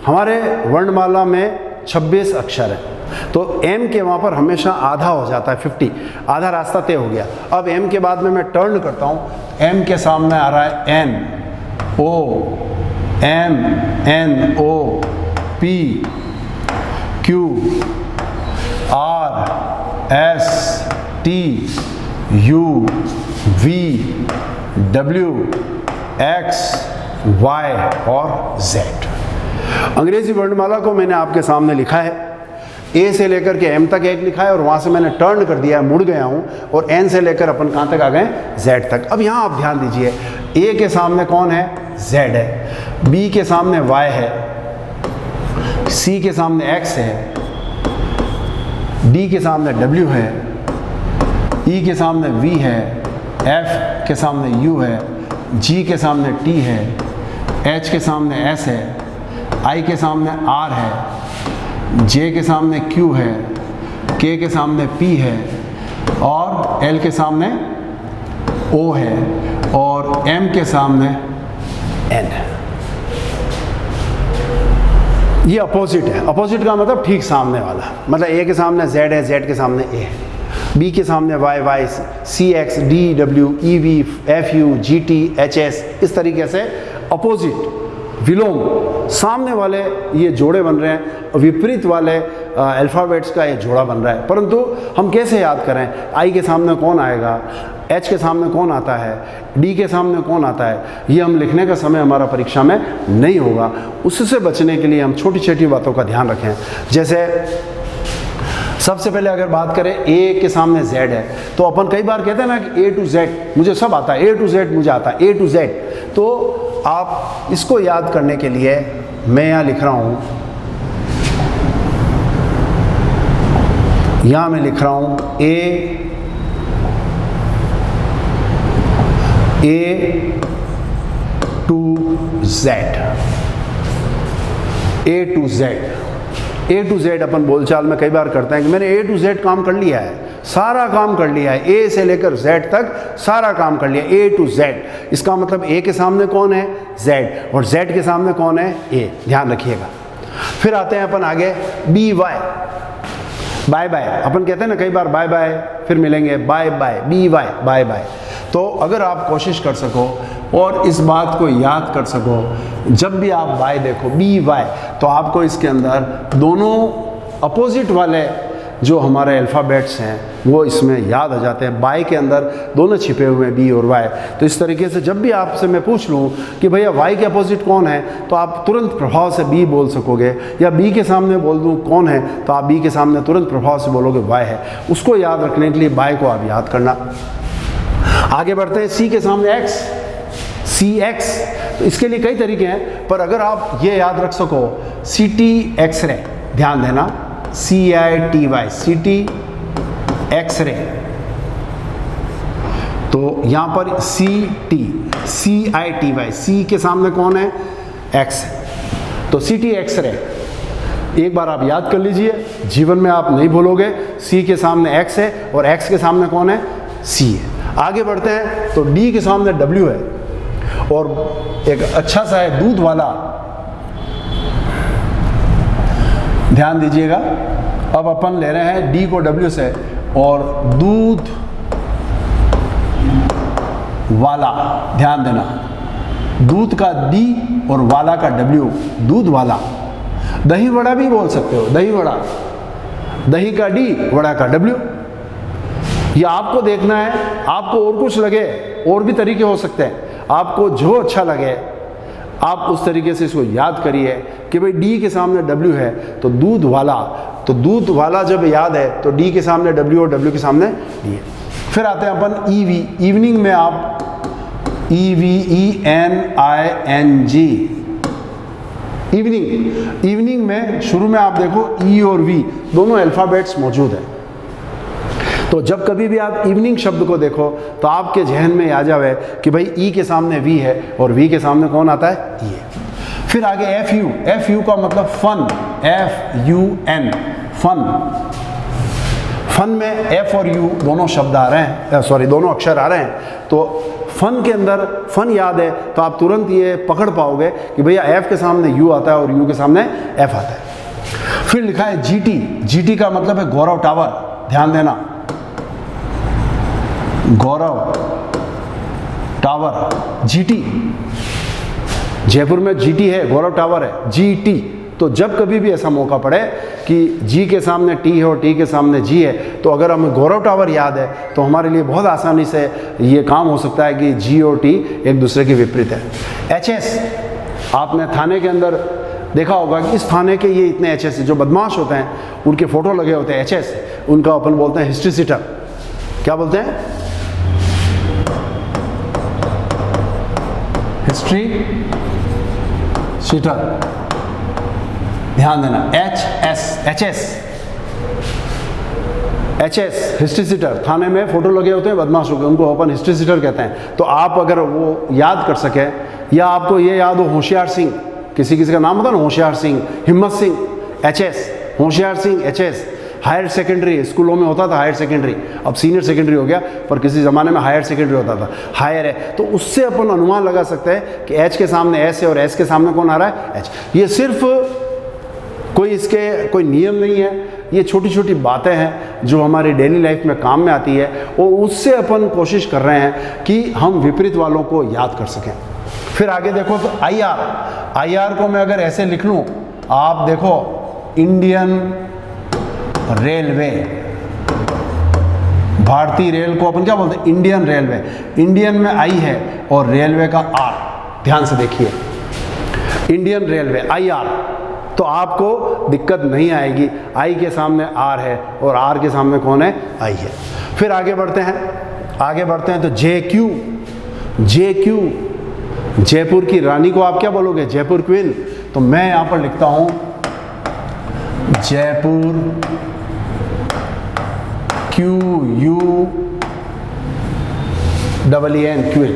हमारे वर्णमाला में 26 अक्षर है तो M के वहाँ पर हमेशा आधा हो जाता है 50, आधा रास्ता तय हो गया। अब M के बाद में मैं टर्न करता हूँ, M के सामने आ रहा है N O M N O P Q, R, S, T, U, V, W, X, Y और Z। अंग्रेजी वर्णमाला को मैंने आपके सामने लिखा है, ए से लेकर के एम तक एक लिखा है और वहाँ से मैंने टर्न कर दिया है, मुड़ गया हूँ, और एन से लेकर अपन कहाँ तक आ गए, जेड तक। अब यहाँ आप ध्यान दीजिए, ए के सामने कौन है, जेड है, बी के सामने वाई है, सी के सामने एक्स है, डी के सामने डब्ल्यू है, ई के सामने वी है, एफ के सामने यू है, जी के सामने टी है, एच के सामने एस है, आई के सामने आर है, जे के सामने क्यू है, के के सामने पी है और एल के सामने ओ है और एम के सामने एन है। ये अपोजिट है। अपोजिट का मतलब ठीक सामने वाला, मतलब ए के सामने जेड है, जेड के सामने ए है, बी के सामने Y, Y, C X, D W, E V, F U, G T, H S, इस तरीके से अपोजिट, विलोम, सामने वाले ये जोड़े बन रहे हैं, विपरीत वाले अल्फ़ाबेट्स का ये जोड़ा बन रहा है। परंतु हम कैसे याद करें, आई के सामने कौन आएगा, एच के सामने कौन आता है, डी के सामने कौन आता है, ये हम लिखने का समय हमारा परीक्षा में नहीं होगा। उससे बचने के लिए हम छोटी छोटी बातों का ध्यान रखें। जैसे सबसे पहले अगर बात करें, ए के सामने जेड है, तो अपन कई बार कहते हैं ना कि ए टू जेड मुझे सब आता है, ए टू जेड मुझे आता है, ए टू जेड। तो आप इसको याद करने के लिए मैं यहाँ लिख रहा हूँ, यहाँ मैं लिख रहा हूँ A to Z, A to Z. A to Z अपन बोलचाल में कई बार करते हैं कि मैंने ए टू जेड काम कर लिया है, सारा काम कर लिया है, ए से लेकर जेड तक सारा काम कर लिया, ए टू जेड। इसका मतलब ए के सामने कौन है, जेड, और जेड के सामने कौन है, ए। ध्यान रखिएगा। फिर आते हैं अपन आगे, बी वाई, बाय बाय। अपन कहते हैं ना कई बार बाय बाय, फिर मिलेंगे, bye bye, B Y, bye bye. तो अगर आप कोशिश कर सको और इस बात को याद कर सको, जब भी आप बाय देखो, बी वाई, तो आपको इसके अंदर दोनों अपोजिट वाले जो हमारे अल्फ़ाबेट्स हैं वो इसमें याद आ जाते हैं। बाय के अंदर दोनों छिपे हुए हैं, बी और वाई। तो इस तरीके से जब भी आपसे मैं पूछ लूँ कि भैया वाई के अपोजिट कौन है, तो आप तुरंत प्रभाव से बी बोल सकोगे, या बी के सामने बोल दूँ कौन है, तो आप बी के सामने तुरंत प्रभाव से बोलोगे वाई है। उसको याद रखने के लिए बाय को आप याद करना। आगे बढ़ते हैं, सी के सामने एक्स, सी एक्स। तो इसके लिए कई तरीके हैं, पर अगर आप ये याद रख सको, सी टी एक्स रे, ध्यान देना, C I T Y, C T X ray. तो यहाँ पर C T, C I T Y, C के सामने कौन है, एक्स, तो सी टी एक्स रे। एक बार आप याद कर लीजिए, जीवन में आप नहीं भूलोगे। सी के सामने एक्स है और एक्स के सामने कौन है, सी है। आगे बढ़ते हैं, तो डी के सामने डब्ल्यू है और एक अच्छा सा है दूध वाला, ध्यान दीजिएगा। अब अपन ले रहे हैं डी को डब्ल्यू से, और दूध वाला, ध्यान देना, दूध का डी और वाला का डब्ल्यू, दूध वाला। दही वड़ा भी बोल सकते हो, दही वड़ा, दही का डी, वड़ा का डब्ल्यू। ये आपको देखना है, आपको और कुछ लगे, और भी तरीके हो सकते हैं, आपको जो अच्छा लगे आप उस तरीके से इसको याद करिए कि भाई डी के सामने डब्ल्यू है तो दूध वाला, तो दूध वाला जब याद है तो डी के सामने डब्ल्यू और डब्ल्यू के सामने डी है। फिर आते हैं अपन ईवी, इवनिंग में आप E V E N I N G, evening. Evening में शुरू में आप देखो ई और वी दोनों अल्फ़ाबेट्स मौजूद हैं। तो जब कभी भी आप इवनिंग शब्द को देखो तो आपके जहन में आ जावे कि भाई ई के सामने वी है और वी के सामने कौन आता है, ई है। फिर आगे एफ यू, एफ यू का मतलब fun, F U N, fun. Fun में एफ और यू दोनों शब्द आ रहे हैं, सॉरी दोनों अक्षर आ रहे हैं। तो फन के अंदर फन याद है तो आप तुरंत ये पकड़ पाओगे कि भैया एफ के सामने यू आता है और यू के सामने एफ आता है। फिर लिखा है जीटी, जीटी का मतलब है गौरव टावर, ध्यान देना, गौरव टावर, जीटी। जयपुर में जीटी है, गौरव टावर है, जीटी, तो जब कभी भी ऐसा मौका पड़े कि जी के सामने टी है और टी के सामने जी है, तो अगर हमें गौरव टावर याद है तो हमारे लिए बहुत आसानी से ये काम हो सकता है कि जी और टी एक दूसरे के विपरीत है। HS, आपने थाने के अंदर देखा होगा कि इस थाने के ये इतने HS जो बदमाश होते हैं, उनके फोटो लगे होते हैं HS, उनका अपन बोलते हैं हिस्ट्री सीटर। क्या बोलते हैं? History sheeter. ध्यान देना, HS हिस्ट्री सीटर। थाने में फोटो लगे होते हैं बदमाशों के, उनको अपन हिस्ट्री सीटर कहते हैं। तो आप अगर वो याद कर सके, या आपको ये याद हो होशियार सिंह, किसी किसी का नाम होता है ना, होशियार सिंह, हिम्मत Singh, HS, Hoshiyar Singh HS। Higher secondary स्कूलों में होता था, हायर सेकेंडरी, अब सीनियर सेकेंडरी हो गया, पर किसी ज़माने में हायर सेकेंडरी होता था, हायर है। तो उससे अपन अनुमान लगा सकते हैं कि H के सामने S है और S के सामने कौन आ रहा है? H। ये सिर्फ कोई नियम नहीं है, ये छोटी छोटी बातें हैं जो हमारी डेली लाइफ में काम में आती है, और उससे अपन कोशिश कर रहे हैं कि हम विपरीत वालों को याद कर सकें। फिर आगे देखो तो IR को मैं अगर ऐसे लिख लूँ, आप देखो इंडियन रेलवे, भारतीय रेल को अपन क्या बोलते हैं? Indian railway. इंडियन में I है और रेलवे का R, ध्यान से देखिए, इंडियन रेलवे IR, तो आपको दिक्कत नहीं आएगी। I के सामने R है और R के सामने कौन है? I है। फिर आगे बढ़ते हैं तो JQ, जयपुर की रानी को आप क्या बोलोगे? जयपुर क्वीन। तो मैं यहां पर लिखता हूं Jaipur QUEEN, queen,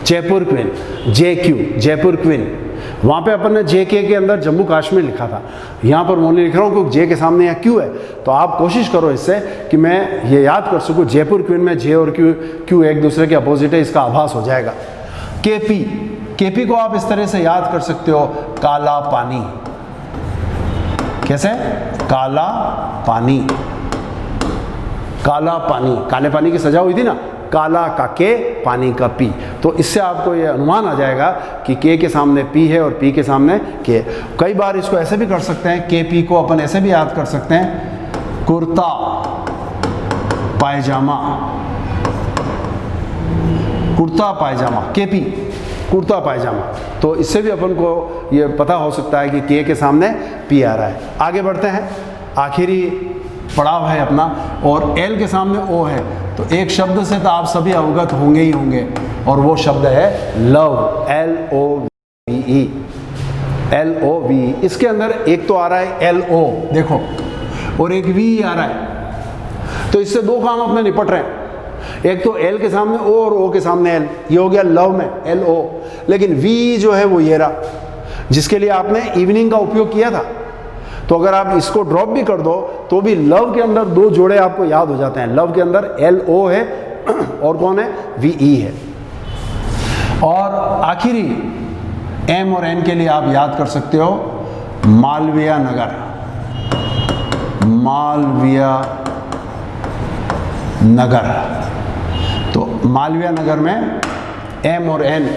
Jaipur queen, JQ, Jaipur queen. वहाँ पे अपन ने JK के अंदर जम्मू कश्मीर लिखा था, यहाँ पर मैं लिख रहा हूँ क्योंकि J के सामने यहाँ Q है। तो आप कोशिश करो इससे कि मैं ये याद कर सकूँ, जयपुर क्वीन में J और Q एक दूसरे के अपोजिट है, इसका आभास हो जाएगा। KP को आप इस तरह से याद कर सकते हो, काला पानी। कैसे? काला पानी, काले पानी की सजा हुई थी ना, काला का के, पानी का पी। तो इससे आपको ये अनुमान आ जाएगा कि के के सामने पी है और पी के सामने के। कई बार इसको ऐसे भी कर सकते हैं, के पी को अपन ऐसे भी याद कर सकते हैं, कुर्ता पायजामा, के पी, कुर्ता पायजामा। तो इससे भी अपन को ये पता हो सकता है कि के सामने पी आ रहा है। आगे बढ़ते हैं, आखिरी पड़ाव है अपना, और एल के सामने ओ है। तो एक शब्द से तो आप सभी अवगत होंगे ही होंगे, और वो शब्द है लव, LOVE। इसके अंदर एक तो आ रहा है LO, देखो, और एक V आ रहा है। तो इससे दो काम अपने निपट रहे हैं, एक तो L के सामने O और O के सामने L, ये हो गया लव में LO। लेकिन V जो है वो ये रहा, जिसके लिए आपने इवनिंग का उपयोग किया था। तो अगर आप इसको ड्रॉप भी कर दो तो भी लव के अंदर दो जोड़े आपको याद हो जाते हैं। लव के अंदर LO है और कौन है? VE है। और आखिरी M और N के लिए आप याद कर सकते हो मालवीय नगर, तो मालवीय नगर में M और N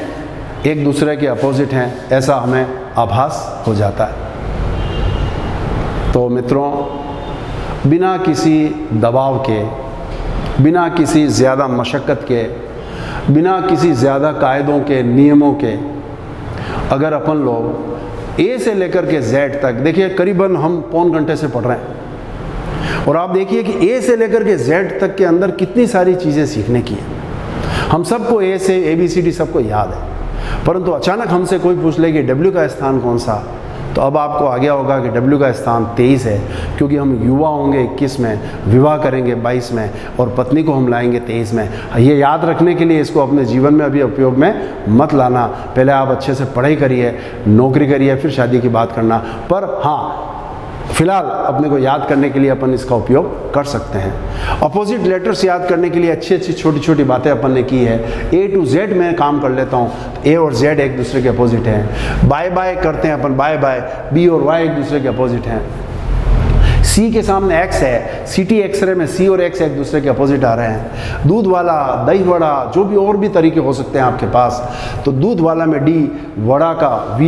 एक दूसरे के अपोजिट हैं, ऐसा हमें आभास हो जाता है। तो मित्रों, बिना किसी दबाव के, बिना किसी ज़्यादा मशक्क़त के, बिना किसी ज़्यादा कायदों के, नियमों के, अगर अपन लोग A से लेकर के Z तक, देखिए करीबन हम पौन घंटे से पढ़ रहे हैं, और आप देखिए कि A से लेकर के Z तक के अंदर कितनी सारी चीज़ें सीखने की हैं। हम सबको A से ABCD सबको याद है, परंतु अचानक हमसे कोई पूछ ले कि W का स्थान कौन सा, तो अब आपको आ गया होगा कि W का स्थान 23 है, क्योंकि हम युवा होंगे 21 में, विवाह करेंगे 22 में, और पत्नी को हम लाएंगे 23 में। ये याद रखने के लिए इसको अपने जीवन में अभी उपयोग में मत लाना। पहले आप अच्छे से पढ़ाई करिए, नौकरी करिए, फिर शादी की बात करना। पर हाँ, फिलहाल अपने को याद करने के लिए अपन इसका उपयोग कर सकते हैं। अपोजिट लेटर्स याद करने के लिए अच्छी अच्छी छोटी छोटी बातें अपन ने की है। A to Z में काम कर लेता हूँ, A और Z एक दूसरे के अपोजिट हैं। बाय बाय करते हैं अपन, बाय बाय, B और Y एक दूसरे के अपोजिट हैं। C के सामने X है, CT एक्सरे में C और X एक दूसरे के अपोजिट आ रहे हैं। दूध वाला, दही वड़ा, जो भी और भी तरीके हो सकते हैं आपके पास। तो दूध वाला में D, वड़ा का V,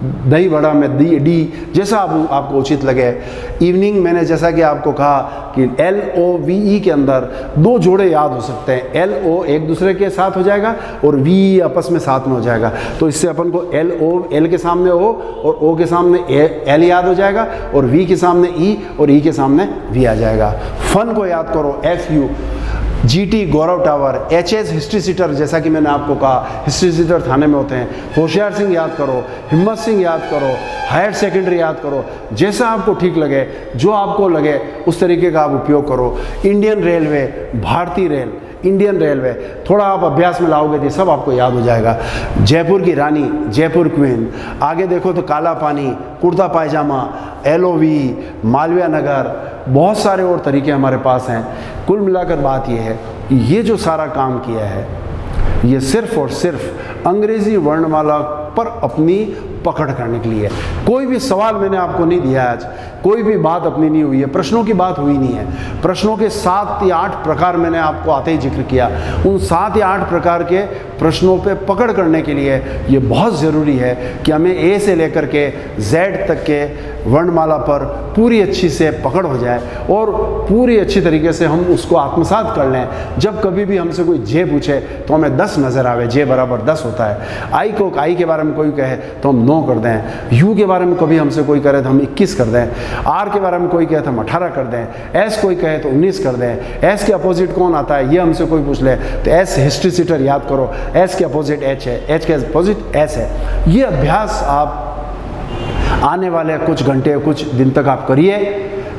दही बड़ा में डी, जैसा आपको उचित लगे। इवनिंग मैंने जैसा कि आपको कहा कि LOVE के अंदर 2 जोड़े याद हो सकते हैं। LO एक दूसरे के साथ हो जाएगा और VE आपस में साथ में हो जाएगा, तो इससे अपन को L के सामने O और O के सामने L याद हो जाएगा और V के सामने E और E के सामने V आ जाएगा। फन को याद करो FU, GT गौरव टावर, HS हिस्ट्री सीटर, जैसा कि मैंने आपको कहा हिस्ट्री सीटर थाने में होते हैं। होशियार सिंह याद करो, हिम्मत सिंह याद करो, हायर सेकेंडरी याद करो, जैसा आपको ठीक लगे, जो आपको लगे उस तरीके का आप उपयोग करो। इंडियन रेलवे, भारतीय रेल, इंडियन रेलवे, थोड़ा आप अभ्यास में लाओगे तो सब आपको याद हो जाएगा। जयपुर की रानी, जयपुर क्वीन, आगे देखो तो काला पानी, कुर्ता पायजामा, LOV, मालवीय नगर, बहुत सारे और तरीके हमारे पास हैं। कुल मिलाकर बात यह है, ये जो सारा काम किया है ये सिर्फ और सिर्फ अंग्रेजी वर्णमाला पर अपनी पकड़ करने के लिए। कोई भी सवाल मैंने आपको नहीं दिया आज, कोई भी बात अपनी नहीं हुई है, प्रश्नों की बात हुई नहीं है। प्रश्नों के 7 या 8 प्रकार मैंने आपको आते ही जिक्र किया। उन 7 या 8 प्रकार के प्रश्नों पे पकड़ करने के लिए ये बहुत ज़रूरी है कि हमें A से लेकर के Z तक के वर्णमाला पर पूरी अच्छी से पकड़ हो जाए और पूरी अच्छी तरीके से हम उसको आत्मसात कर लें। जब कभी भी हमसे कोई J पूछे तो हमें 10 नज़र आवे, J बराबर 10 होता है। I के बारे में कोई कहे तो हम 9 कर दें, U के बारे में कभी हमसे कोई करे तो हम 21 कर दें, R के बारे में कोई कहे तो हम 18 कर दें, S कोई कहे तो 19 कर दें। S के अपोजिट कौन आता है ये हमसे कोई पूछ ले तो S हिस्ट्री सीटर याद करो, S के अपोजिट H है, H के अपोजिट S है। ये अभ्यास आप आने वाले कुछ घंटे कुछ दिन तक आप करिए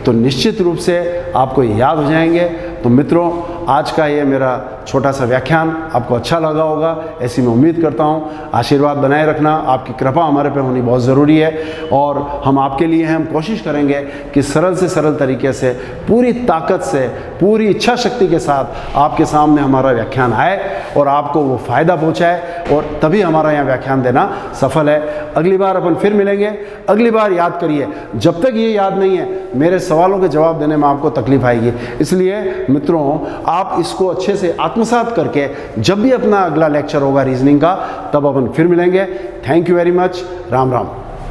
तो निश्चित रूप से आपको याद हो जाएंगे। तो मित्रों, आज का ये मेरा छोटा सा व्याख्यान आपको अच्छा लगा होगा, ऐसी मैं उम्मीद करता हूँ। आशीर्वाद बनाए रखना, आपकी कृपा हमारे पे होनी बहुत ज़रूरी है और हम आपके लिए हैं। हम कोशिश करेंगे कि सरल से सरल तरीके से, पूरी ताकत से, पूरी इच्छा शक्ति के साथ आपके सामने हमारा व्याख्यान आए और आपको वो फ़ायदा पहुँचाए, और तभी हमारा यहाँ व्याख्यान देना सफल है। अगली बार अपन फिर मिलेंगे। अगली बार याद करिए, जब तक ये याद नहीं है मेरे सवालों के जवाब देने में आपको तकलीफ आएगी। इसलिए मित्रों, आप इसको अच्छे से आत्मसात करके जब भी अपना अगला लेक्चर होगा रीजनिंग का, तब अपन फिर मिलेंगे। Thank you very much. Ram Ram.